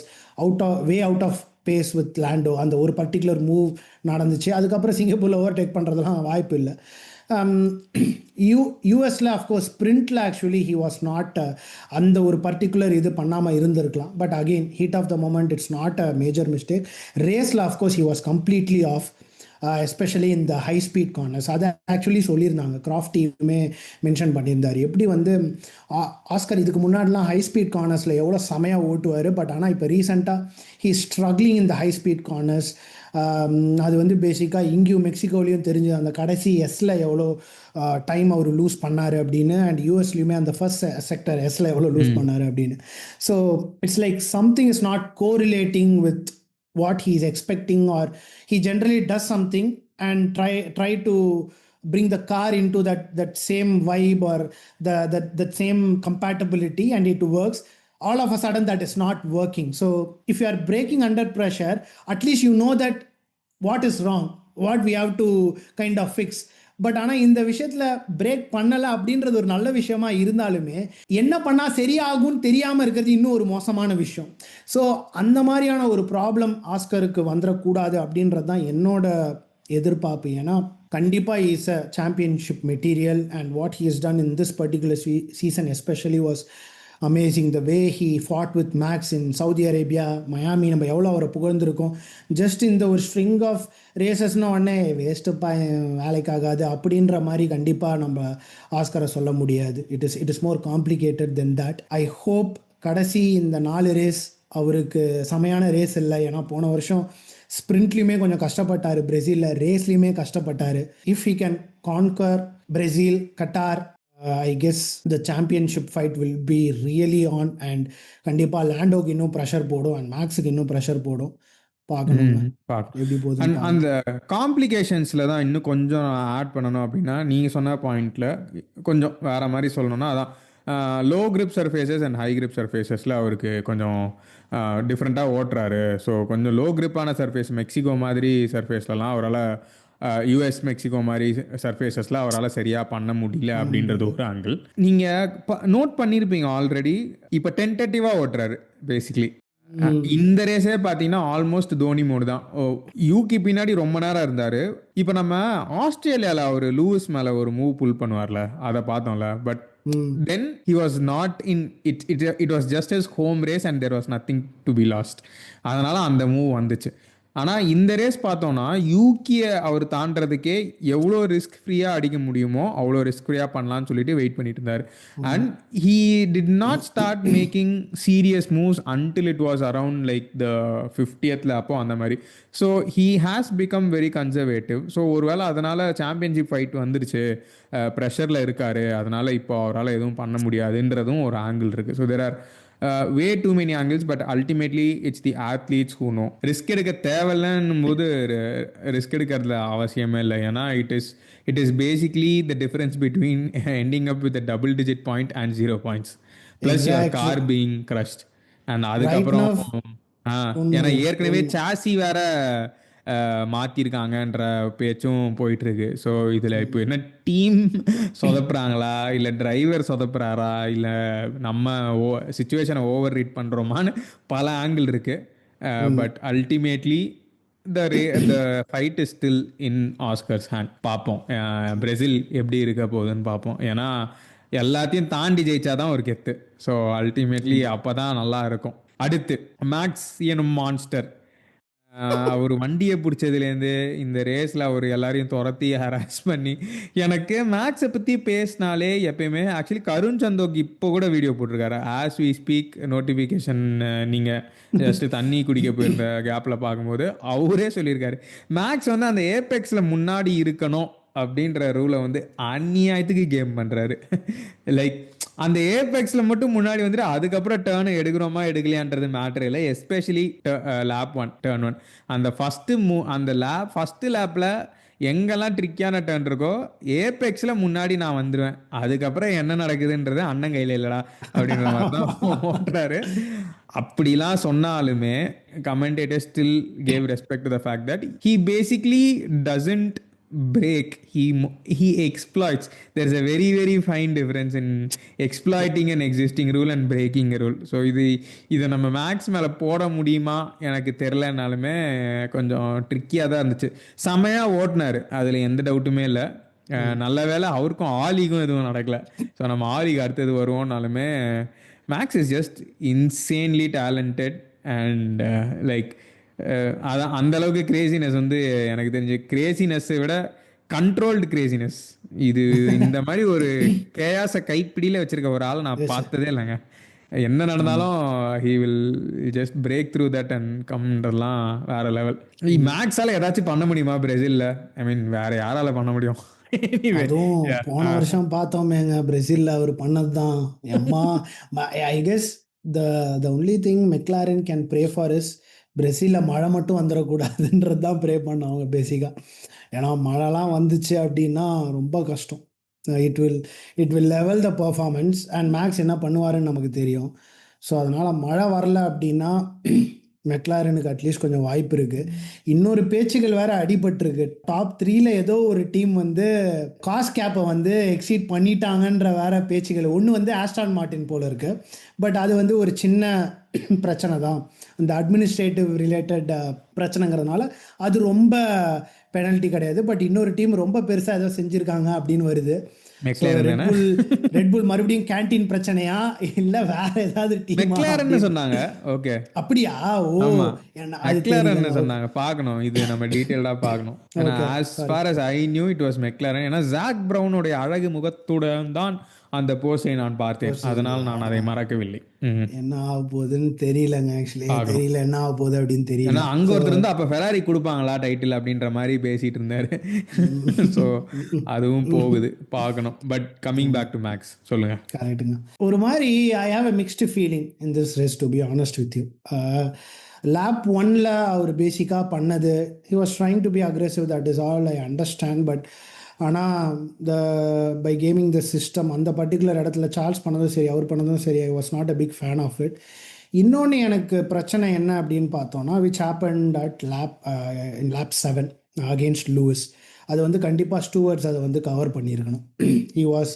way out of pace with Lando. அந்த ஒரு particular move நடந்துச்சு, அதுக்கப்புறம் சிங்கப்பூரில் overtake பண்ணுறதுலாம் வாய்ப்பு இல்லை. யூஎஸில் அஃப்கோர்ஸ் ஸ்ப்ரிண்ட்டில் ஆக்சுவலி ஹி வாஸ் நாட் அந்த ஒரு பர்டிகுலர் இது பண்ணாமல் இருந்திருக்கலாம். But again heat of the moment it's not a major mistake. ரேஸில் of course he was completely off, especially இந்த ஹை ஸ்பீட் கார்னர்ஸ். அதை ஆக்சுவலி சொல்லியிருந்தாங்க, கிராஃப்டியுமே மென்ஷன் பண்ணியிருந்தார். எப்படி வந்து ஆஸ்கர் இதுக்கு முன்னாடிலாம் ஹை ஸ்பீட் கார்னர்ஸில் எவ்வளோ செமையாக ஓட்டுவார், பட் ஆனால் இப்போ ரீசெண்டாக ஹீ ஸ்ட்ரகிளிங் இந்த ஹை ஸ்பீட் கார்னர்ஸ். அது வந்து பேசிக்காக இங்கேயும் மெக்சிகோலையும் தெரிஞ்சு அந்த கடைசி எஸ்ஸில் எவ்வளோ டைம் அவர் லூஸ் பண்ணார் அப்படின்னு, அண்ட் யூஎஸ்லேயுமே அந்த ஃபர்ஸ்ட் செக்டர் எஸ்ஸில் எவ்வளோ லூஸ் பண்ணார் அப்படின்னு. So it's like something is not correlating with what he is expecting, or he generally does something and try to bring the car into that same vibe or that same compatibility and it works. all of a sudden that is not working. So if you are breaking under pressure, at least you know that what is wrong, what we have to kind of fix. But ஆனால் இந்த விஷயத்தில் break பண்ணலை அப்படின்றது ஒரு நல்ல விஷயமா இருந்தாலுமே என்ன பண்ணால் சரியாகும்னு தெரியாமல் இருக்கிறது இன்னும் ஒரு மோசமான விஷயம். ஸோ அந்த மாதிரியான ஒரு ப்ராப்ளம் ஆஸ்கருக்கு வந்துடக்கூடாது அப்படின்றது தான் என்னோட எதிர்பார்ப்பு. ஏன்னா கண்டிப்பாக is a championship material and what he is done in this particular season especially was amazing. The way he fought with Max in Saudi Arabia, Miami, நம்ம எவ்வளோ அவரை புகழ்ந்துருக்கோம். ஜஸ்ட் இந்த ஒரு ஸ்ட்ரிங் ஆஃப் ரேசஸ்னு உடனே வேஸ்ட்டுப்பா வேலைக்காகாது அப்படின்ற மாதிரி கண்டிப்பாக நம்ம ஆஸ்கரை சொல்ல முடியாது. It is more complicated then that. I hope கடைசி இந்த 4 ரேஸ் அவருக்கு செமையான ரேஸ் இல்லை. ஏன்னா போன வருஷம் ஸ்ப்ரிண்ட்லேயுமே கொஞ்சம் கஷ்டப்பட்டார், பிரேசிலில் ரேஸ்லேயுமே கஷ்டப்பட்டார். If he can conquer Brazil, Qatar, I guess the championship fight will be really on. And கண்டிப்பாக லேண்டோக்கு இன்னும் ப்ரெஷர் போடும் அண்ட் மேக்ஸுக்கு இன்னும் ப்ரெஷர் போடும். பார்க்கணுங்க எப்படி போகுதுன்னு. அந்த காம்ப்ளிகேஷன்ஸில் தான் இன்னும் கொஞ்சம் ஆட் பண்ணணும் அப்படின்னா, நீங்கள் சொன்ன பாயிண்டில் கொஞ்சம் வேறு மாதிரி சொல்லணும்னா, அதான் low grip surfaces and high grip சர்ஃபேசஸில் அவருக்கு கொஞ்சம் டிஃப்ரெண்ட்டாக ஓட்டுறாரு. ஸோ கொஞ்சம் லோ கிரிப்பான சர்ஃபேஸ், மெக்சிகோ மாதிரி சர்ஃபேஸ்லலாம் அவரால், யூஎஸ் மெக்சிகோ மாதிரி சர்ஃபேசஸில் அவரால் சரியாக பண்ண முடியல அப்படின்றது ஒரு ஆங்கிள். நீங்கள் நோட் பண்ணியிருப்பீங்க ஆல்ரெடி. இப்போ டென்டேட்டிவாக ஓட்டுறாரு பேசிக்லி. இந்த ரேஸே பார்த்தீங்கன்னா ஆல்மோஸ்ட் தோனி மோடு தான். யூகி பின்னாடி ரொம்ப நேரம் இருந்தார். இப்போ நம்ம ஆஸ்திரேலியாவில் அவர் லூயிஸ் மேலே ஒரு மூவ் புல் பண்ணுவார்ல, அதை பார்த்தோம்ல. But then he was not in it was just his home race and there was nothing to be lost. அதனால அந்த மூவ் வந்துச்சு. ஆனால் இந்த ரேஸ் பார்த்தோன்னா யூகியை அவர் தாண்டறதுக்கே எவ்வளோ ரிஸ்க் ஃப்ரீயாக அடிக்க முடியுமோ அவ்வளோ ரிஸ்க் ஃப்ரீயாக பண்ணலான்னு சொல்லிட்டு வெயிட் பண்ணிட்டு இருந்தார். And he did not start making serious moves until it was around like the 50th அப்போ அந்த மாதிரி. So he has become very conservative. So ஒருவேளை அதனால் சாம்பியன்ஷிப் ஃபைட் வந்துருச்சு, ப்ரெஷரில் இருக்கார், அதனால் இப்போ அவரால் எதுவும் பண்ண முடியாதுன்றதும் ஒரு ஆங்கிள் இருக்குது. So there are way too many angles, but ultimately it's the athletes who know. Risk எடுக்க தேவையில்லைன்னும் போது ரிஸ்க் எடுக்கிறதுல அவசியமே இல்லை. ஏன்னா it is basically the difference between ending up with a double digit point and 0 points plus your car being crushed. and அதுக்கப்புறம் ஏன்னா ஏற்கனவே sassy வேற மாற்றிருக்காங்கன்ற பேச்சும் போயிட்டுருக்கு. ஸோ இதில் இப்போ என்ன டீம் சொதப்புறாங்களா, இல்லை டிரைவர் சொதப்புறாரா, இல்லை நம்ம சிச்சுவேஷனை ஓவர் ரீட் பண்ணுறோமான்னு பல ஆங்கிள் இருக்குது. But ultimately the fight is still in Oscar's hand. பார்ப்போம் பிரேசில் எப்படி இருக்க போகுதுன்னு பார்ப்போம். ஏன்னா எல்லாத்தையும் தாண்டி ஜெயிச்சாதான் ஒரு கெத்து. ஸோ அல்டிமேட்லி அப்போ தான் நல்லா இருக்கும். அடுத்து மேக்ஸ் எனும் மான்ஸ்டர். அவர் வண்டியை பிடிச்சதுலேருந்து இந்த ரேஸில் அவர் எல்லாரையும் துரத்தி ஹராஸ் பண்ணி, எனக்கு மேக்ஸை பற்றி பேசினாலே எப்பயுமே ஆக்சுவலி கருண் சந்தோக்கு இப்போ கூட வீடியோ போட்டிருக்காரு. ஆஸ் வி ஸ்பீக் நோட்டிஃபிகேஷன் நீங்கள் ஜஸ்ட் தண்ணி குடிக்க போயிருந்த கேப்பில் பார்க்கும்போது அவரே சொல்லியிருக்காரு, மேக்ஸ் வந்து அந்த ஏபெக்ஸில் முன்னாடி இருக்கணும் அப்படின்ற ரூலை வந்து அந்நியாயத்துக்கு கேம் பண்ணுறாரு. லைக் அந்த ஏபெக்ஸில் மட்டும் முன்னாடி வந்துட்டு அதுக்கப்புறம் டேர்ன் எடுக்கிறோமா எடுக்கலையான்றது மேட்டர் இல்லை. எஸ்பெஷலி லேப் 1 டேர்ன் 1 அந்த ஃபஸ்ட்டு லேப்பில் எங்கெல்லாம் ட்ரிக்கியான டேர்ன் இருக்கோ ஏபெக்ஸில் முன்னாடி நான் வந்துடுவேன், அதுக்கப்புறம் என்ன நடக்குதுன்றது அண்ணன் கையில் இல்லைடா அப்படின்ற மாதிரி தான் ஓட்டுறாரு. அப்படிலாம் சொன்னாலுமே commentators still gave respect to the fact that he basically doesn't break, he exploits. There's a very very fine difference in exploiting an existing rule and breaking a rule. So இதை நம்ம மேக்ஸ் மேலே போட முடியுமா எனக்கு தெரிலனாலுமே கொஞ்சம் ட்ரிக்கியாக தான் இருந்துச்சு. செமையாக ஓட்டினார், அதில் எந்த டவுட்டுமே இல்லை. நல்ல வேலை அவருக்கும் ஆலிக்கும் எதுவும் நடக்கலை. ஸோ நம்ம ஆலிக்கு அடுத்தது வருவோம்னாலுமே Max is just insanely talented and like அதான் அந்த அளவுக்கு கிரேசினஸ் வந்து எனக்கு தெரிஞ்சு கிரேசினஸை விட கண்ட்ரோல்டு கிரேசினஸ். இது இந்த மாதிரி ஒரு கேயாஸை கைப்பிடியில் வச்சிருக்க ஒரு ஆள் நான் பார்த்ததே இல்லைங்க. என்ன நடந்தாலும் he will just break through that and கம்ன்றலாம் வேற லெவல். மேக்ஸால ஏதாச்சும் பண்ண முடியுமா பிரேசில்ல? ஐ மீன் வேற யாரால பண்ண முடியும்? அதுவும் போன வருஷம் பார்த்தோமேங்க பிரேசில்ல அவர் பண்ணது தான் எம்மா. ஐ guess the only thing McLaren can pray for is பிரேசிலில் மழை மட்டும் வந்துடக்கூடாதுன்றது தான் ப்ரே பண்ணவங்க பேசிக்காக. ஏன்னா மழைலாம் வந்துச்சு அப்படின்னா ரொம்ப கஷ்டம். It will level the performance. And Max என்ன பண்ணுவாருன்னு நமக்கு தெரியும். ஸோ அதனால் மழை வரல அப்படின்னா மெக்லாரனுக்கு அட்லீஸ்ட் கொஞ்சம் வாய்ப்பு இருக்குது. இன்னொரு பேச்சுகள் வேற அடிபட்டிருக்கு. டாப் த்ரீல ஏதோ ஒரு டீம் வந்து காஸ்ட் கேப்பை வந்து எக்ஸீட் பண்ணிட்டாங்கன்ற வேற பேச்சுகள். ஒன்று வந்து ஆஸ்டான் மார்டின் போல இருக்கு. பட் அது வந்து ஒரு சின்ன பிரச்சனை தான், இந்த அட்மினிஸ்ட்ரேட்டிவ் ரிலேட்டட் பிரச்சனைங்கிறதுனால அது ரொம்ப பெனல்ட்டி கிடையாது. பட் இன்னொரு டீம் ரொம்ப பெருசாக ஏதோ செஞ்சுருக்காங்க அப்படின்னு வருது. ஸோ ரெட்புல் மறுபடியும் கேன்டீன் பிரச்சனையா இல்லை வேற ஏதாவது டீம் சொன்னாங்க. ஓகே, அப்படியா? ஓ, அது மெக்லாரன் சொன்னாங்க. பார்க்கணும், இது நம்ம டீடைல்டா பார்க்கணும். ஏன்னா as far as I knew it was McLaren. ஏன்னா ஜாக் பிரவுனுடைய அழகு முகத்துடன் தான் அந்த போஸ்டை நான் பார்த்தேன். அதனால் நான் அதை மறக்கவில்லை. என்ன ஆக போகுதுன்னு தெரியலங்க. ஆக்சுவலி தெரியல என்ன ஆக போகுது அப்படின்னு தெரியல. ஏன்னா அங்க ஒருத்தர் இருந்து அப்ப ஃபெராரி கொடுப்பாங்களா டைட்டில் அப்படின்ற மாதிரி பேசிட்டு இருந்தாரு. ஸோ அதுவும் போகுது, பார்க்கணும். But coming back to Max, சொல்லுங்க. கரெக்டுங்க. ஒரு மாதிரி I have a mixed feeling in this race, to be honest with you. Lap ஒன்ல அவர் பேசிக்காக பண்ணது, he was trying to be aggressive, that is all I understand. But ஆனால் by gaming the system அந்த பர்டிகுலர் இடத்துல Charles பண்ணதும் சரி, அவர் பண்ணதும் சரி, I was not a big fan of it. இன்னொன்று எனக்கு பிரச்சனை என்ன அப்படின்னு பார்த்தோன்னா, which happened at lap 7 against Lewis. அது வந்து கண்டிப்பாக ஸ்டூவர்ட்ஸ் அதை வந்து கவர் பண்ணியிருக்கணும். ஹி வாஸ்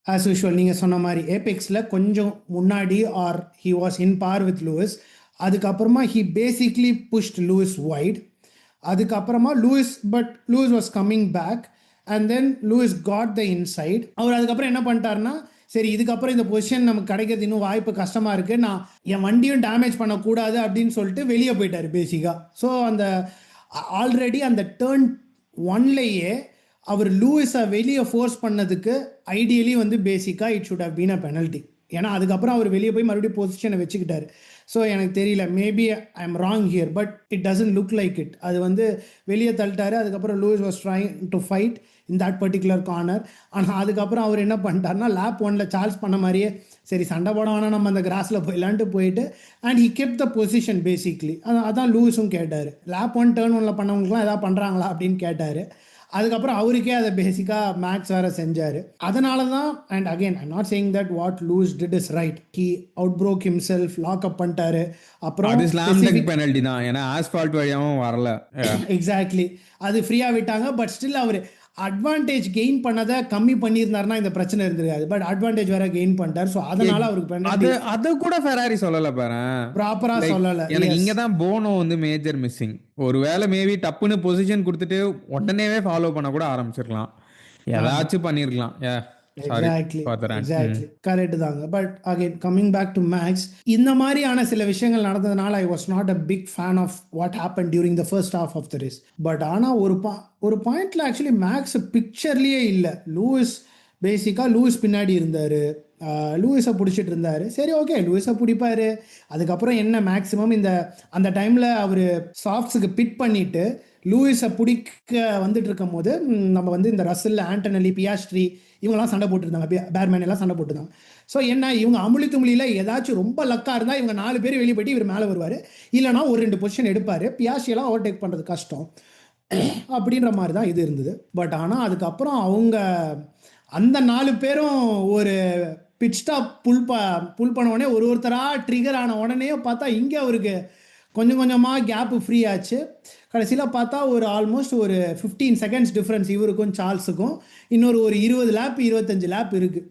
ஆஸ் யூஷுவல் நீங்கள் சொன்ன மாதிரி ஏபெக்ஸில் கொஞ்சம் முன்னாடி, or he was in par with Lewis. அதுக்கப்புறமா he basically pushed Lewis wide. அதுக்கப்புறமா Lewis was coming back and then Lewis got the inside. அவர் அதுக்கப்புறம் என்ன பண்ணிட்டாருன்னா, சரி இதுக்கப்புறம் இந்த பொசிஷன் நமக்கு கிடைக்கிறது இன்னும் வாய்ப்பு கஷ்டமாக இருக்குது, நான் என் வண்டியும் டேமேஜ் பண்ணக்கூடாது அப்படின்னு சொல்லிட்டு வெளியே போயிட்டார் பேசிக்காக. ஸோ அந்த ஆல்ரெடி அந்த டேர்ன் ஒன்லேயே அவர் லூயிஸை வெளியே ஃபோர்ஸ் பண்ணதுக்கு ஐடியலி வந்து பேசிக்காக it should have been a penalty. ஏன்னா அதுக்கப்புறம் அவர் வெளியே போய் மறுபடியும் பொசிஷனை வச்சுக்கிட்டாரு. ஸோ எனக்கு தெரியல, maybe I am wrong here, but it doesn't look like it. அது வந்து வெளியே தள்ளிட்டாரு. அதுக்கப்புறம் Lewis was trying to fight in that particular corner. ஆனால் அதுக்கப்புறம் அவர் என்ன பண்ணிட்டார்னா, லேப் ஒன்ல சார்ஜ் பண்ண மாதிரியே சரி சண்டை போட வேணாம், நம்ம அந்த கிராஸில் போயிடலான்ட்டு போயிட்டு and he kept the position basically. அதான் லூயிஸும் கேட்டார். லேப் 1 டர்ன் 1ல பண்ணவங்களுக்குலாம் எதாவது பண்ணுறாங்களா அப்படின்னு கேட்டார். அதுக்கப்புறம் அவருக்கே அதை பேசிக்காக மேக்ஸ் வேறு செஞ்சார். அதனால தான், and again I'm not saying that what Lewis did is right. He out broke himself, lock up பண்ணிட்டாரு. அப்புறம் பெனல்ட்டி தான், ஏன்னா ஆஸ்பால்ட் வழியாகவும் வரல. எக்ஸாக்ட்லி, அது ஃப்ரீயாக விட்டாங்க. பட் ஸ்டில் அவர் அட்வான்டேஜ் கெயின் பண்ணதை கம்மி பண்ணியிருந்தாருன்னா இந்த பிரச்சனை இருந்திருக்காது. பட் அட்வான்டேஜ் வேற கெயின் பண்ணிட்டார். ஸோ அதனால அவருக்கு அது கூட ஃபெராரி சொல்லல பாரு, ப்ராப்பரா சொல்லல. எனக்கு இங்க தான் போனோ வந்து மேஜர் மிஸ்ஸிங். ஒருவேளை மேபி டப்புன்னு பொசிஷன் கொடுத்துட்டு உடனேவே ஃபாலோ பண்ண கூட ஆரம்பிச்சிருக்கலாம், ஏதாச்சும் பண்ணிருக்கலாம். எக்ஸாக்ட்லி கரெக்ட் தாங்க. But again coming back to Max, இந்த மாதிரியான சில விஷயங்கள் நடந்ததுனால I was not a big fan of what happen during the first half of the race. But ஆனால் ஒரு பாயிண்ட்ல ஆக்சுவலி மேக்ஸ் பிக்சர்லேயே இல்லை. லூயிஸ் பின்னாடி இருந்தார், லூயிஸை பிடிச்சிட்டு இருந்தார். சரி ஓகே, லூயிஸை பிடிப்பாரு. அதுக்கப்புறம் என்ன மேக்ஸிமம் அந்த டைமில் அவர் சாஃப்ட்ஸுக்கு பிட் பண்ணிவிட்டு லூயிஸை பிடிக்க வந்துட்டு இருக்கும் போது நம்ம வந்து இந்த ரசல், ஆண்டனலி, பியாஸ்ட்ரி இவங்கெல்லாம் சண்டை போட்டுருந்தாங்க, பேர்மேன் எல்லாம் சண்டை போட்டுருந்தாங்க. ஸோ என்ன, இவங்க அமுளி தும்ளியில் ஏதாச்சும் ரொம்ப லக்காக இருந்தால் இவங்க 4 பேர் வெளியே போய்ட்டு இவர் மேலே வருவார், இல்லைனா ஒரு 2 பொசிஷன் எடுப்பார். பியாஸ்ட்ரியெல்லாம் ஓவர்டேக் பண்ணுறது கஷ்டம் அப்படின்ற மாதிரி தான் இது இருந்தது. பட் ஆனால் அதுக்கப்புறம் அவங்க அந்த 4 பேரும் ஒரு பிட் ஸ்டாப் புல் பண்ண உடனே ஒருத்தராக ட்ரிகர் ஆன உடனே பார்த்தா இங்கே அவருக்கு கொஞ்சம் கொஞ்சமாக கேப்பு ஃப்ரீ ஆச்சு. கடைசியில் பார்த்தா ஒரு ஆல்மோஸ்ட் ஒரு 15 செகண்ட்ஸ் டிஃப்ரென்ஸ் இவருக்கும் சார்ல்ஸுக்கும். இன்னொரு 20 லேப் 25 லேப் இருக்குது.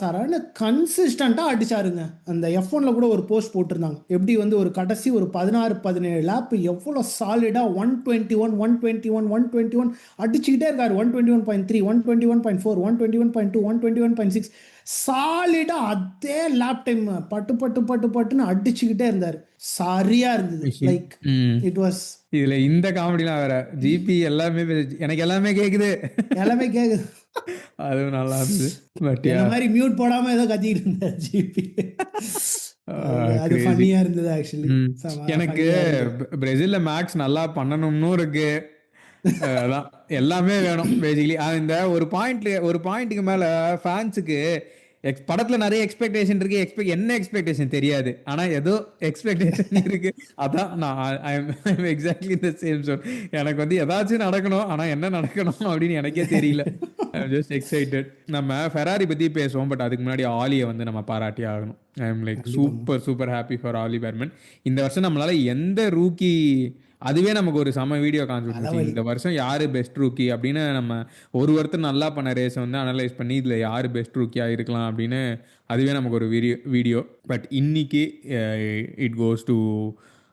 சரன்னு கன்சிஸ்டண்ட்டாக அடிச்சாருங்க. அந்த F1ல கூட ஒரு போஸ்ட் போட்டிருந்தாங்க, எப்படி வந்து ஒரு கடைசி ஒரு 16-17 லேப் எவ்வளோ சாலிடாக 121 121 121 அடிச்சுக்கிட்டே இருக்காரு. 121.3 121.4 121.2 121.6 சாலிடாக அதே லேப் டைம் பட்டுன்னு அடிச்சுக்கிட்டே இருந்தார். சரியா இருந்தது. Like it was. இதுல இந்த காமெடிலாம் வேற, ஜிபி எனக்கு எல்லாமே கேக்குது. அதுவும் நல்லா இருந்தது. பட் இந்த மாதிரி மியூட் போடாம ஏதோ கத்திட்டு இருந்தார் ஜிபி. அது ஃபன்னியா இருந்தது ஆக்சுவலி. எனக்கு பிரேசில்ல மேக்ஸ் நல்லா பண்ணணும்னு இருக்கு. அதான் எல்லாமே வேணும் பேசிக்கலி. இந்த ஒரு பாயிண்ட்டுக்கு மேல ஃபேன்ஸுக்கு படத்துல நிறைய எக்ஸ்பெக்டேஷன் இருக்கு, என்ன எக்ஸ்பெக்டேஷன் தெரியாது, ஆனா ஏதோ எக்ஸ்பெக்டேஷன் இருக்கு. அதான் நான் எக்ஸாக்ட்லி தி சேம். எனக்கு வந்து ஏதாச்சும் நடக்கணும், ஆனா என்ன நடக்கணும் அப்படின்னு எனக்கே தெரியல. I'm just excited. நம்ம ஃபெராரி பத்தி பேசுவோம், பட் அதுக்கு முன்னாடி ஆலியை வந்து நம்ம பாராட்டி ஆகணும். ஐ எம் லைக் கண்டிப்பாங்க. சூப்பர் சூப்பர் ஹாப்பி ஃபார் ஆலி பெர்மன். இந்த வருஷம் நம்மளால எந்த ரூக்கி, அதுவே நமக்கு ஒரு செம வீடியோ காமிச்சு விட்டுருச்சு. தலைவலி. இந்த வருஷம் யாரு பெஸ்ட் ரூக்கி அப்படின்னு நம்ம ஒருத்தர் நல்லா பண்ண ரேஸை வந்து அனலைஸ் பண்ணி இதில் யார் பெஸ்ட் ரூக்கியா இருக்கலாம் அப்படின்னு அதுவே நமக்கு ஒரு வீடியோ. பட் இன்னைக்கு it goes to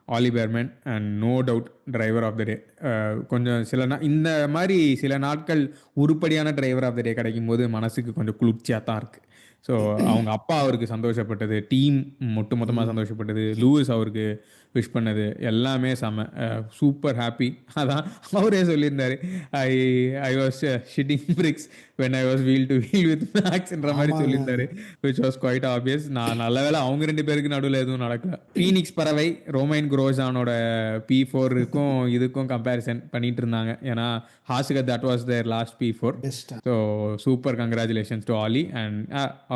Ollie Bearman and no doubt driver of the day. கொஞ்சம் இந்த மாதிரி சில நாட்கள் உருப்படியான டிரைவர் ஆஃப் த டே கிடைக்கும் போது மனசுக்கு கொஞ்சம் குளிர்ச்சியாக தான் இருக்குது. ஸோ அவங்க அப்பா அவருக்கு சந்தோஷப்பட்டது, டீம் மொத்தமாக சந்தோஷப்பட்டது, லூயிஸ் அவருக்கு விஷ் பண்ணது எல்லாமே செம சூப்பர் ஹாப்பி. அதான் அவரே சொல்லியிருந்தாரு, I I was shitting bricks when I was wheel to wheel with மேக்ஸ்ன்ற மாதிரி ஆமாங்க. சொல்லியிருந்தாரு. Which was quite obvious. நான் நல்ல வேளை அவங்க 2 பேருக்கு நடுவில் எதுவும் நடக்கல. ஃபீனிக்ஸ் பறவை ரோமைன் குரோசானோட P4க்கும் இதுக்கும் கம்பேரிசன் பண்ணிட்டு இருந்தாங்க. ஏன்னா ஹாஸுக்கு that was their last P4. Best. So super congratulations to Ollie. And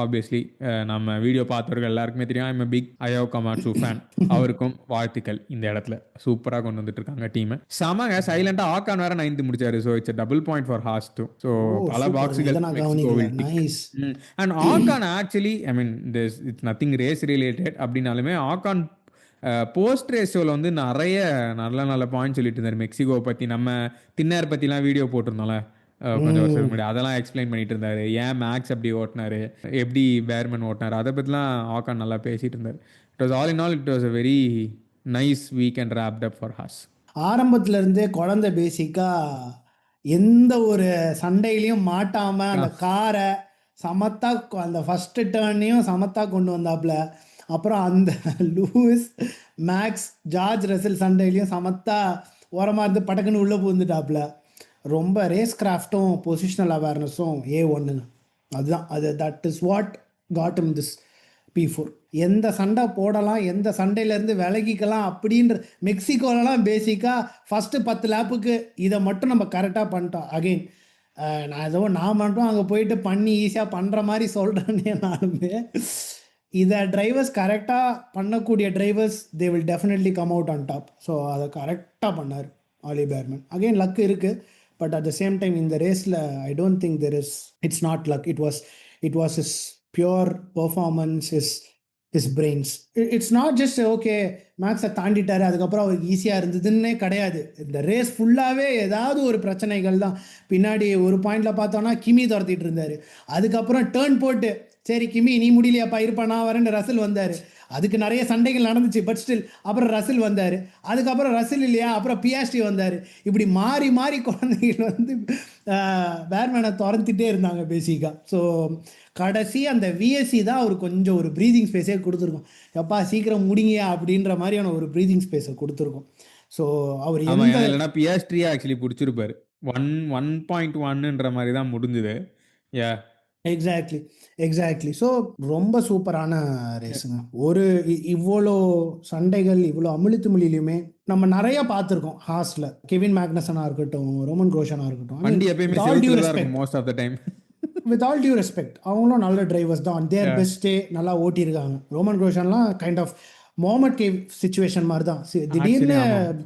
obviously நம்ம வீடியோ பார்த்தவர்கள் எல்லாருக்குமே தெரியும், I'm big Ayao Komatsu fan. அவருக்கும் வாழ்த்துக்கள். இந்த இடத்துல சூப்பராக கொண்டு வந்துட்டு இருக்காங்க டீமை. சமங்க சைலண்டா ஆக்கான் வேற 9th முடிச்சாரு. So it's double point for Haas too. ஸோ ஓ பல சூப்பருங்க. பாக்ஸுகள் இதை நான் மெக்சிகோ கவனிக்கல. வில் டிக். Nice. And Ocon actually I mean this it's nothing race related அப்படின்னாலுமே ஆக்கான் போஸ்ட் ரேஷோவில் வந்து நிறைய நல்ல நல்ல பாயிண்ட் சொல்லிட்டு இருந்தார். மெக்சிகோ பற்றி நம்ம தின்னார் பற்றிலாம் வீடியோ போட்டிருந்தோம்ல கொஞ்சம் வருஷத்துக்கு முன்னாடி, அதெல்லாம் எக்ஸ்பிளைன் பண்ணிட்டு இருந்தாரு. ஏன் மேக்ஸ் அப்படி ஓட்டினாரு, எப்படி பேர்மன் ஓட்டினாரு, அதை பற்றிலாம் ஆக்கான் நல்லா பேசிட்டு இருந்தார். It was all in all it was a very nice week and ராப்ட் up for has. ஆரம்பத்துல இருந்தே குழந்தை பேசிக்கா எந்த ஒரு சண்டையிலையும் மாட்டாம அந்த காரை சமத்தா அந்த ஃபர்ஸ்ட் டேர்னையும் சமத்தா கொண்டு வந்தாப்புல. அப்புறம் அந்த லூயிஸ் மேக்ஸ் ஜார்ஜ் ரசல் சண்டையிலையும் சமத்தா ஓரமாக இருந்து படக்குன்னு உள்ளே பூந்துட்டாப்புல. ரொம்ப ரேஸ் கிராஃப்டும் பொசிஷனல் அவேர்னஸும் A1ங்க. அதுதான் அது that is what God him this P4. எந்த சண்டை போடலாம், எந்த சண்டையிலேருந்து விலகிக்கலாம் அப்படின்ற மெக்சிகோலலாம் பேசிக்காக ஃபஸ்ட்டு 10 லேப்புக்கு இதை மட்டும் நம்ம கரெக்டாக பண்ணிட்டோம். அகெயின் நான் மட்டும் அங்கே போயிட்டு பண்ணி ஈஸியாக பண்ணுற மாதிரி சொல்கிறேன்னேனாலுமே இதை டிரைவர்ஸ் கரெக்டாக பண்ணக்கூடிய drivers they will definitely come out on top. So அதை கரெக்டாக பண்ணார் ஆலி பெர்மன். அகெயின் லக் இருக்குது, but at the same time இந்த ரேஸில் I don't think there is it's not luck. It was is pure performance, is brains. It's not just okay மேக்ஸை தாண்டிட்டாரு அதுக்கப்புறம் அவருக்கு ஈஸியாக இருந்ததுன்னே கிடையாது. இந்த ரேஸ் ஃபுல்லாகவே ஏதாவது ஒரு பிரச்சனைகள் தான். பின்னாடி ஒரு பாயிண்டில் பார்த்தோன்னா கிமி துரத்திட்டு இருந்தார். அதுக்கப்புறம் டேர்ன் போட்டு சரி கிமி நீ முடியலையாப்பா இருப்பா நான் வரேன்னு ரசில் வந்தார். அதுக்கு நிறைய சண்டைகள் நடந்துச்சு, பட் ஸ்டில் அப்புறம் ரசில் வந்தார். அதுக்கப்புறம் ரசில் இல்லையா அப்புறம் பியாஸ்டி வந்தார். இப்படி மாறி மாறி குழந்தைகள் வந்து பேர்மேனை துரத்திட்டே இருந்தாங்க பேசிக்காக. ஸோ கடைசி அந்த விஎஸ்சி தான் அவர் கொஞ்சம் ஒரு ப்ரீதிங் ஸ்பேஸே கொடுத்துருக்கோம். எப்பா சீக்கிரம் முடிங்கயா அப்படின்ற மாதிரியான ஒரு ப்ரீதிங் ஸ்பேஸை கொடுத்துருக்கோம். ஸோ அவர் இல்லைன்னா பியாஸ்ட்ரியா ஆக்சுவலி பிடிச்சிருப்பாரு. 1.1ன்ற மாதிரி தான் முடிஞ்சுது. Yeah exactly. ஸோ ரொம்ப சூப்பரான ரேஸுங்க. ஒரு இவ்வளோ சண்டைகள் இவ்வளோ அமிழ்த்து மொழியிலுமே நம்ம நிறைய பார்த்துருக்கோம். ஹாஸ்ல கெவின் மேக்னஸனாக இருக்கட்டும், ரோமன் குரோஷனாக இருக்கட்டும், most of the time with all due respect அவங்களும் நல்ல டிரைவர்ஸ் தான். தேர் பெஸ்ட்டே நல்லா ஓட்டியிருக்காங்க. ரோமன் குரோஷன்லாம் kind of Mohammed cave situation மாதிரி தான். திடீர்னு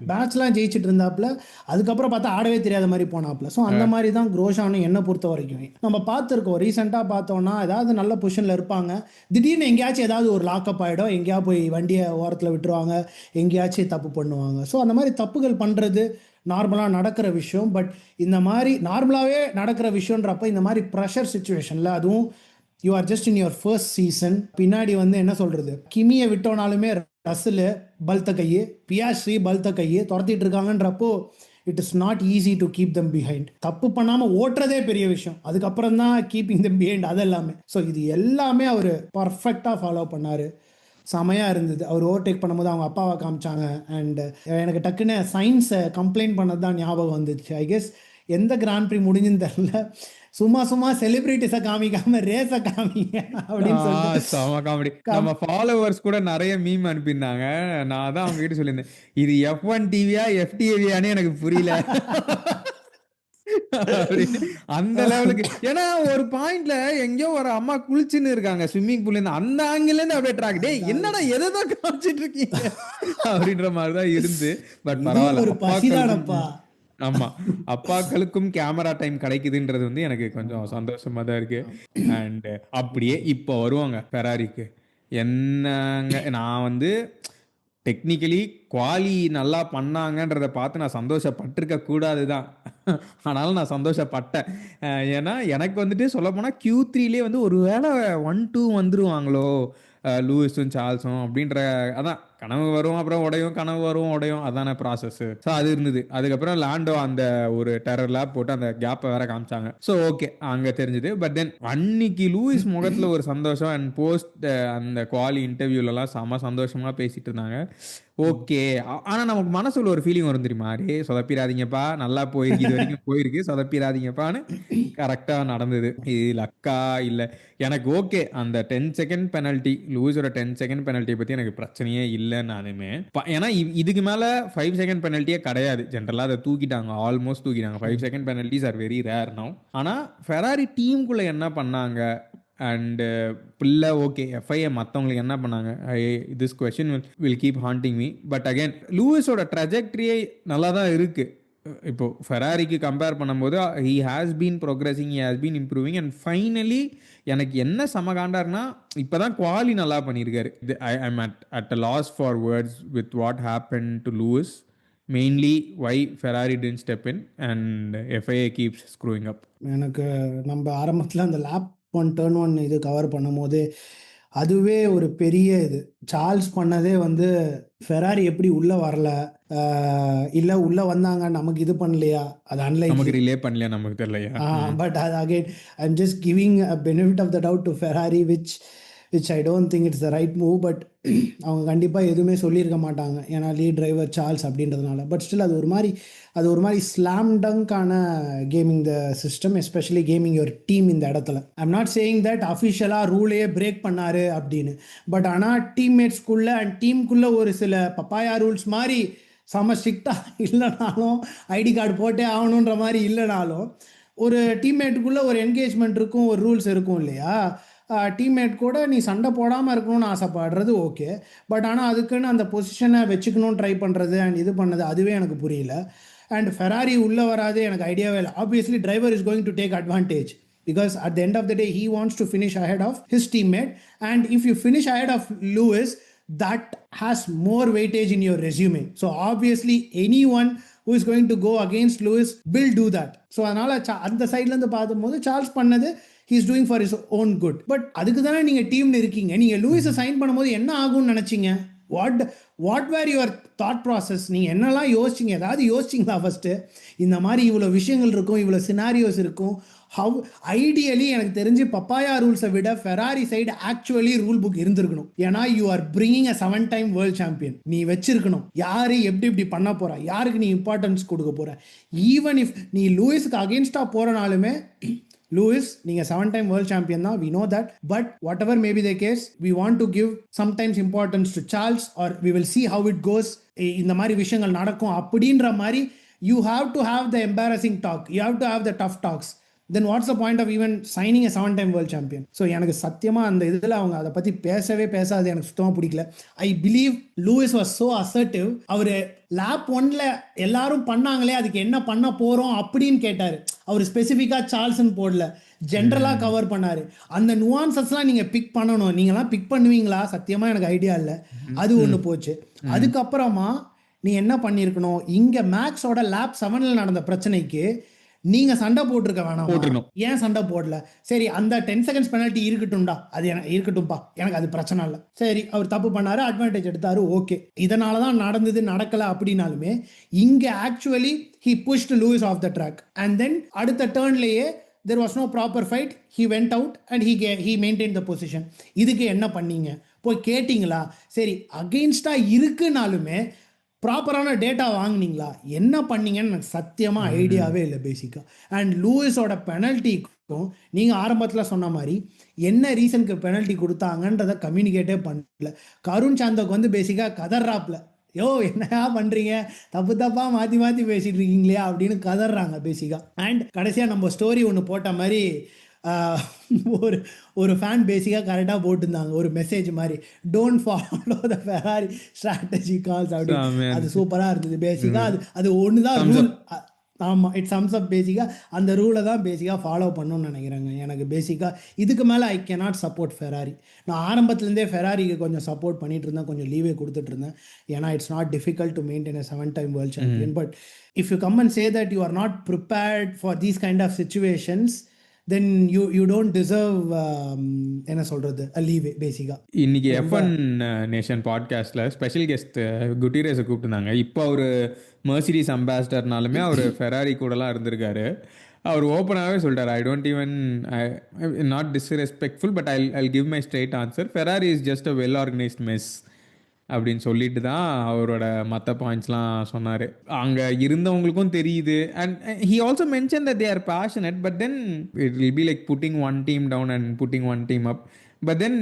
பேட்ச்லாம் ஜெயிச்சுட்டு இருந்தாப்புல, அதுக்கப்புறம் பார்த்தா ஆடவே தெரியாத மாதிரி போனாப்புல. ஸோ அந்த மாதிரி தான் குரோஷானு என்னை பொறுத்த வரைக்கும் நம்ம பார்த்துருக்கோம். ரீசெண்டாக பார்த்தோன்னா ஏதாவது நல்ல பொசிஷனில் இருப்பாங்க, திடீர்னு எங்கேயாச்சும் ஏதாவது ஒரு லாக்அப் ஆகிடும், எங்கேயா போய் வண்டியை ஓரத்தில் விட்டுருவாங்க, எங்கேயாச்சும் தப்பு பண்ணுவாங்க. ஸோ அந்த மாதிரி தப்புகள் பண்ணுறது நார்மலாக நடக்கிற விஷயம். பட் இந்த மாதிரி நார்மலாகவே நடக்கிற விஷயன்றப்ப இந்த மாதிரி ப்ரெஷர் சுச்சுவேஷனில், அதுவும் you are just in your first season, பின்னாடி வந்து என்ன சொல்கிறது, கிமியை விட்டோனாலுமே ரசில் பல்த்த கையே, பியாஸ்ட்ரி பல்த்த கையே துரத்திட்டு இருக்காங்கன்றப்போ it is not easy to keep them behind. தப்பு பண்ணாமல் ஓட்டுறதே பெரிய விஷயம், அதுக்கப்புறம் தான் கீப்பிங் தம் பிஹைண்ட் அது எல்லாமே. ஸோ இது எல்லாமே அவர் பர்ஃபெக்டாக ஃபாலோ பண்ணார். செமையாக இருந்தது. அவர் ஓவர்டேக் பண்ணும்போது அவங்க அப்பாவை காமிச்சாங்க. அண்ட் எனக்கு டக்குன்னு சயின்ஸை கம்ப்ளைண்ட் பண்ணது தான் ஞாபகம் வந்துச்சு. ஐ கெஸ் எந்த கிராண்ட் ப்ரீ முடிஞ்சுன்னு தெரில, சும்மா செலிபிரிட்டிஸை காமிக்காம ரேஸை காமிங்க அப்படின்னு சொல்லி நம்ம ஃபாலோவர்ஸ் கூட நிறைய மீம் அனுப்பியிருந்தாங்க. நான் தான் அவங்க கிட்ட சொல்லியிருந்தேன், இது F1 டிவியா FTVயானே எனக்கு புரியல அந்த லெவலுக்கு. ஏன்னா ஒரு பாயிண்ட்ல எங்கேயோ ஒரு அம்மா குளிச்சுன்னு இருக்காங்க ஸ்விம்மிங் பூல்ல இருந்து, அந்த ஆங்கிள் இருந்து அப்படியே ட்ராக், டே என்னடா எதைதான் காமிச்சிட்டு இருக்கீங்க அப்படின்ற மாதிரிதான் இருந்து. பட் பரவாயில்ல, ஆமா. அப்பாக்களுக்கும் கேமரா டைம் கிடைக்குதுன்றது வந்து எனக்கு கொஞ்சம் ஆமா. சந்தோஷமா தான் இருக்கு. அண்ட் அப்படியே இப்போ வருவாங்க ஃபெராரிக்கு. என்னங்க நான் வந்து டெக்னிக்கலி குவாலி நல்லா பண்ணாங்கன்றத பார்த்து நான் சந்தோஷப்பட்டிருக்க கூடாது தான். ஆனாலும் நான் சந்தோஷப்பட்டேன். ஏன்னா எனக்கு வந்துட்டு சொல்லப்போனால் Q3லே வந்து ஒரு வேளை 1-2 வந்துருவாங்களோ லூயிஸும் சார்ல்ஸும் அப்படின்ற அதான் கனவு வரும் அப்புறம் உடையும், கனவு வரும் உடையும், அதான ப்ராசஸ். ஸோ அது இருந்தது. அதுக்கப்புறம் லாண்டோ அந்த ஒரு டெரர் லேப் போட்டு அந்த கேப்பை வேற காமிச்சாங்க. ஸோ ஓகே அங்கே தெரிஞ்சுது. பட் தென் அன்னைக்கு லூயிஸ் முகத்தில் ஒரு சந்தோஷம் அண்ட் போஸ்ட் அந்த குவாலி இன்டர்வியூலலாம் செம சந்தோஷமாக பேசிட்டு இருந்தாங்க. ஓகே. ஆனா நமக்கு மனசுல ஒரு ஃபீலிங் வரும் தெரியுமா? "அரே சொதப்பிராதீங்கப்பா. நல்லா போயிருக்கு. இது வரைக்கும் போயிருக்கு. சொதப்பிராதீங்கப்பான்னு" கரெக்ட்டா நடந்தது. இது லக்கா? இல்ல எனக்கு ஓகே. அந்த 10 செகண்ட் பெனல்டி லூயிஸோட 10 செகண்ட் பெனல்ட்டிய பத்தி எனக்கு பிரச்சனையே இல்ல நானுமே. ஏன்னா இதுக்கு மேல 5 செகண்ட் பெனல்ட்டியே கிடையாது. ஜெனரலா அத தூக்கிட்டாங்க. ஆல்மோஸ்ட் தூக்கிட்டாங்க. 5 second penalties are very rare now. ஆனா ஃபெராரி டீமுக்குள்ள என்ன பண்ணாங்க? அண்ட் பில்ல ஓகே எஃப்ஐஏ மற்றவங்களுக்கு என்ன பண்ணாங்க? This question will keep haunting me. But again லூயிஸோட ட்ரஜெக்டரியே நல்லா தான் இருக்கு. இப்போ ஃபெராரிக்கு கம்பேர் பண்ணும்போது he has been progressing, he has been improving and finally எனக்கு என்ன சமகாண்டார்னா இப்போதான் குவாலி நல்லா பண்ணியிருக்காரு. I I'm at a loss for words with what happen to Lewis. Mainly why Ferrari didn't step in and FIA keeps screwing up. எனக்கு நம்ம ஆரம்பத்தில் அந்த லேப் 1 டர்ன் 1 இது கவர் பண்ணும்போது அதுவே ஒரு பெரிய இது. சார்ல்ஸ் பண்ணதே வந்து ஃபெராரி எப்படி உள்ளே வரல, இல்லை உள்ளே வந்தாங்க நமக்கு இது பண்ணலையா, அது அன்லைக்லி. நமக்கு ரிலே பண்ணலையா நமக்கு தெரியலையா. பட் அது again I'm just giving a benefit of the doubt to Ferrari which I don't think it's the right move. But அவங்க கண்டிப்பாக எதுவுமே சொல்லியிருக்க மாட்டாங்க, ஏன்னா லீட் டிரைவர் சார்ல்ஸ் அப்படின்றதுனால. பட் ஸ்டில் அது ஒரு மாதிரி ஸ்லாம் டங்கான gaming the system, especially gaming your team. இந்த இடத்துல ஐம் நாட் சேயிங் தட் அஃபிஷியலாக ரூலையே பிரேக் பண்ணாரு அப்படின்னு. பட் ஆனால் டீம்மேட்ஸ்குள்ளே அண்ட் டீமுக்குள்ளே ஒரு சில பப்பாயா ரூல்ஸ் மாதிரி செம ஸ்ட்ரிக்டாக இல்லைனாலும், ஐடி கார்டு போட்டே ஆகணுன்ற மாதிரி இல்லைனாலும், ஒரு டீம்மேட்டுக்குள்ளே ஒரு என்கேஜ்மெண்ட் இருக்கும், ஒரு ரூல்ஸ் இருக்கும் இல்லையா. டீம்மேட் கூட நீ சண்டை போடாமல் இருக்கணும்னு ஆசைப்படுறது ஓகே. பட் ஆனால் அதுக்குன்னு அந்த பொசிஷனை வச்சுக்கணும்னு ட்ரை பண்ணுறது அண்ட் இது பண்ணது அதுவே எனக்கு புரியல. அண்ட் ஃபெராரி உள்ளே வராது எனக்கு ஐடியாவே இல்லை. Obviously driver is going to take advantage because at the end of the day he wants to finish ahead of his teammate, and if you finish ahead of Lewis, that has more weightage in your resume. So obviously anyone who is going to go against Lewis will do that. So அதனால அந்த சைட்ல இருந்து பார்க்கும்போது Charles பண்ணது he is doing for his own good. But அதுக்கு தானே நீங்க டீம்ல இருக்கீங்க. நீங்க லூயிஸை சைன் பண்ணும்போது என்ன ஆகும்னு நினைச்சீங்க? What were your thought process? நீங்கள் என்னெல்லாம் யோசிச்சிங்க? ஏதாவது யோசிச்சிங்களா ஃபஸ்ட்டு? இந்த மாதிரி இவ்வளோ விஷயங்கள் இருக்கும், இவ்வளோ சினாரியோஸ் இருக்கும். ஹவ் ஐடியலி எனக்கு தெரிஞ்சு பப்பாயா ரூல்ஸை விட Ferrari side actually rule book இருந்திருக்கணும். ஏன்னா you are bringing a 7 time world champion. நீ வச்சிருக்கணும் யாரு எப்படி இப்படி பண்ண போற, யாருக்கு நீ இம்பார்ட்டன்ஸ் கொடுக்க போற. ஈவன் இஃப் நீ லூயிஸ்க்கு அகேன்ஸ்டா போறனாலுமே, லூயிஸ் நீங்க 7 டைம் வேர்ல்ட் சாம்பியன் தான், we know that. But whatever may be the case, we want to give sometimes importance to Charles, or we will see how it goes. இந்த மாதிரி விஷயங்கள் நடக்கும் அப்படின்ற மாதிரி you have to have the embarrassing talk, you have to have the tough talks. Then what's the point of even signing a 7 time world champion? So எனக்கு சத்தியமாக அந்த இதில் அவங்க அதை பற்றி பேசாது எனக்கு சுத்தமாக பிடிக்கல. I believe Lewis was so assertive. அவர் லேப் 1ல எல்லாரும் பண்ணாங்களே அதுக்கு என்ன பண்ண போகிறோம் அப்படின்னு கேட்டார். அவர் ஸ்பெசிஃபிக்காக சார்ல்ஸ்ன்னு போடல, ஜென்ரலாக கவர் பண்ணார். அந்த நுவான்சஸ்லாம் நீங்கள் பிக் பண்ணணும். நீங்களாம் பிக் பண்ணுவீங்களா? சத்தியமாக எனக்கு ஐடியா இல்லை. அது ஒன்று போச்சு. அதுக்கப்புறமா நீ என்ன பண்ணியிருக்கணும், இங்கே மேக்ஸோட லேப் 7ல் நடந்த பிரச்சனைக்கு நீங்க சண்டை போட்டிருக்க வேணாம். ஏன் சண்டை போடல? சரி அந்த 10 செகண்ட்ஸ் பெனல்ட்டி இருக்கட்டும்டா, அது இருக்கட்டும்பா, எனக்கு அது பிரச்சனை இல்லை. சரி அவர் தப்பு பண்ணாரு, அட்வான்டேஜ் எடுத்தாரு, ஓகே. இதனாலதான் நடந்தது நடக்கல அப்படின்னாலுமே இங்க actually he pushed Lewis off the track, and then அடுத்த டர்ன்லயே there was no proper fight, he went out and he maintained the position. இதுக்கு என்ன பண்ணீங்க? போய் கேட்டீங்களா? சரி அகெயின்ஸ்டா இருக்குனாலுமே ப்ராப்பரான டேட்டா வாங்கினீங்களா? என்ன பண்ணீங்கன்னு எனக்கு சத்தியமாக ஐடியாவே இல்லை பேசிக்காக. அண்ட் லூயிஸோட பெனல்ட்டிக்கும் நீங்கள் ஆரம்பத்தில் சொன்ன மாதிரி என்ன ரீசனுக்கு பெனல்ட்டி கொடுத்தாங்கன்றதை கம்யூனிகேட்டே பண்ணல. கருண் சாந்தோக்கு வந்து பேசிக்காக கதர்றாப்ல, யோ என்னையா பண்ணுறீங்க, தப்பாக மாற்றி பேசிகிட்டு இருக்கீங்களே அப்படின்னு கதறாங்க பேசிக்காக. அண்ட் கடைசியாக நம்ம ஸ்டோரி ஒன்று போட்ட மாதிரி ஒரு ஃபேன் பேசிக்காக கரெக்டாக போட்டிருந்தாங்க ஒரு மெசேஜ் மாதிரி, don't follow the Ferrari strategy calls அப்படின்னு. அது சூப்பராக இருந்தது. பேசிக்காக அது ஒன்று தான் ரூல். ஆமாம், இட் சம்ஸ் அப் பேசிக்காக அந்த ரூலை தான் பேசிக்காக ஃபாலோ பண்ணணும்னு நினைக்கிறேங்க. எனக்கு பேசிக்காக இதுக்கு மேலே ஐ கேனாட் சப்போர்ட் ஃபெராரி. நான் ஆரம்பத்துலேருந்தே ஃபெராரிக்கு கொஞ்சம் சப்போர்ட் பண்ணிட்டு இருந்தேன், கொஞ்சம் லீவே கொடுத்துட்டு இருந்தேன். ஏன்னா it's not difficult to maintain a 7-time world champion. But if you come and say that you are not prepared for these kind of situations, then you don't deserve என்ன சொல்கிறது லீவே பேசிக்காக. இன்னைக்கு F1 நேஷன் பாட்காஸ்ட்ல special guest குட்டிரேஸை கூப்பிட்டுருந்தாங்க. இப்போ அவர் Mercedes அம்பாசிடர்னாலுமே அவர் Ferrari கூடலாம் இருந்திருக்காரு. அவர் ஓப்பனாகவே சொல்லிட்டார், I don't even not disrespectful but I give my straight answer, Ferrari is just a well organised mess அப்படின்னு சொல்லிட்டு தான் அவரோட மற்ற பாயிண்ட்ஸ்லாம் சொன்னார். அங்கே இருந்தவங்களுக்கும் தெரியுது. And he also mention that they are passionate but then it will be like putting one team down and putting one team up. But then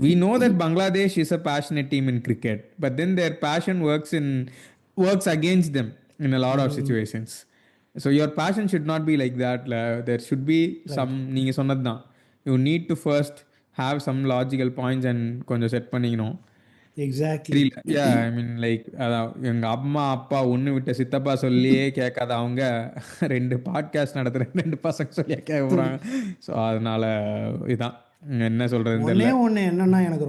we know that Bangladesh is a passionate team in cricket, but then their passion works against them in a lot of situations. So your passion should not be like that. There should be some, நீங்க சொன்னதுதான், you need to first have some logical points and கொஞ்சம் set பண்ணிக்கணும். Exactly. ஐ mean like அதான் எங்க அம்மா அப்பா ஒன்று விட்ட சித்தப்பா சொல்லியே கேட்காத அவங்க 2 பாட்காஸ்ட் நடத்துகிற 2 பசங்க சொல்லியே கேட்க போகிறாங்க. ஸோ அதனால இதான் என்ன சொல்கிறது தெரியல. ஒன்று என்னன்னா எனக்கு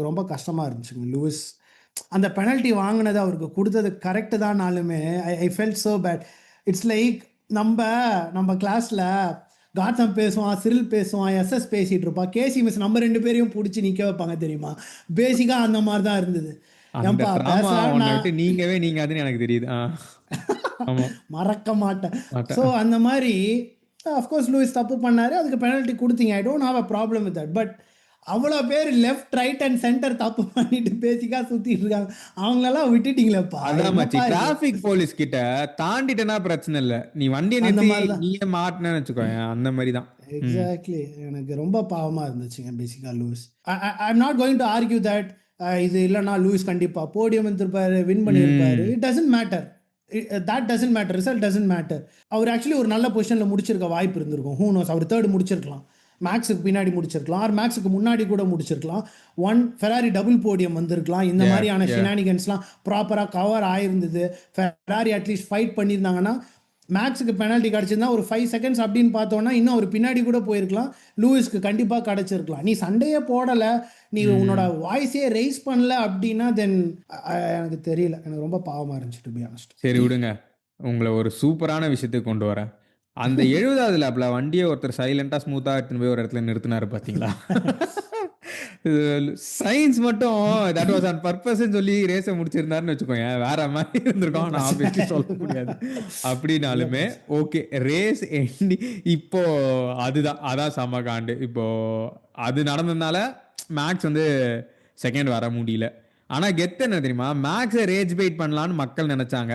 ரொம்ப கஷ்டமாக இருந்துச்சுங்க. லூயிஸ் அந்த பெனல்ட்டி வாங்கினது அவருக்கு கொடுத்தது கரெக்டு தான்னாலுமே I felt so bad. It's like நம்ம கிளாஸில் காத்தம் பேசுவான், சிரில் பேசுவான், எஸ்எஸ் பேசிகிட்டு இருப்பான், கேசி மிஸ் நம்ம 2 பேரையும் பிடிச்சி நிற்க வைப்பாங்க தெரியுமா. பேசிக்காக அந்த மாதிரி தான் இருந்தது. நீங்க அதுன்னு எனக்கு தெரியுது. மறக்க மாட்டேன். ஸோ அந்த மாதிரி அஃப்கோர்ஸ் லூயிஸ் தப்பு பண்ணாரு, அதுக்கு பெனல்ட்டி கொடுத்தீங்க. I don't have a problem with that. But அவ்வளோ பேர் லெஃப்ட் ரைட் அண்ட் சென்டர் தப்பு பண்ணிட்டு பேசிக்கா சுத்திட்டு இருக்காங்க, அவங்களெல்லாம் விட்டுட்டீங்களேப்பா. டிராஃபிக் போலீஸ் கிட்ட தாண்டிட்டனா பிரச்சனை இல்லை, நீ வண்டியை நிறுத்தி நீயே மாட்டினு வச்சுக்கோ, அந்த மாதிரி தான். எக்ஸாக்ட்லி. எனக்கு ரொம்ப பாவமா இருந்துச்சுங்க பேசிக்கா Lewis. I am not going to argue that இது இல்லைனா லூயிஸ் கண்டிப்பா போடியம் எடுத்திருப்பாரு, வின் பண்ணியிருப்பாரு. It doesn't matter. That doesn't matter, result doesn't matter. அவர் ஆக்சுவலி ஒரு நல்ல பொசிஷனில் முடிச்சிருக்க வாய்ப்பு இருந்திருக்கும். ஹூ நோஸ், அவர் 3rd முடிச்சிருக்கலாம், மேக்ஸுக்கு பின்னாடி முடிச்சிருக்கலாம், ஆர் மேக்ஸுக்கு முன்னாடி கூட முடிச்சிருக்கலாம். ஃபெராரி டபுள் போடியம் வந்திருக்கலாம். இந்த மாதிரியான ஷினானிகன்ஸ்லாம் ப்ராப்பராக கவர் ஆயிருந்தது. ஃபெராரி அட்லீஸ்ட் ஃபைட் பண்ணியிருந்தாங்கன்னா மேக்ஸுக்கு பெனால்ட்டி கிடச்சிருந்தா ஒரு 5 seconds அப்படின்னு பார்த்தோன்னா இன்னும் அவர் பின்னாடி கூட போயிருக்கலாம். லூயிஸ்க்கு கண்டிப்பாக கிடச்சிருக்கலாம். நீ சண்டையே போடலை, நீ உன்னோட வாய்ஸே ரைஸ் பண்ணல அப்படின்னா தென் எனக்கு தெரியல. எனக்கு ரொம்ப பாவமாக இருந்துச்சு டு பி ஆனஸ்ட். சரி விடுங்க, உங்களை ஒரு சூப்பரான விஷயத்துக்கு கொண்டு வரேன். அந்த 70வது லேப்ல வண்டியை ஒருத்தர் சைலண்டா ஸ்மூத்தா எடுத்துன்னு போய் ஒரு இடத்துல நிறுத்தினாரு பாத்தீங்களா. சயின்ஸ் மட்டும் தட் வாஸ் ஆன் பர்பஸ்ன்னு சொல்லி ரேஸை முடிச்சிருந்தாருன்னு வச்சுக்கோங்க, வேற மாதிரி இருந்திருக்கோம். நான் ஆப்வியஸ்லி சொல்ல முடியாது. அப்படின்னாலுமே ஓகே, ரேஸ் எண்டி இப்போ அதான் செம காண்டு. இப்போ அது நடந்ததுனால மேக்ஸ் வந்து செகண்ட் வர முடியல. ஆனா கெத்து என்ன தெரியுமா, மேக்ஸை ரேஜ் பைட் பண்ணலான்னு மக்கள் நினைச்சாங்க.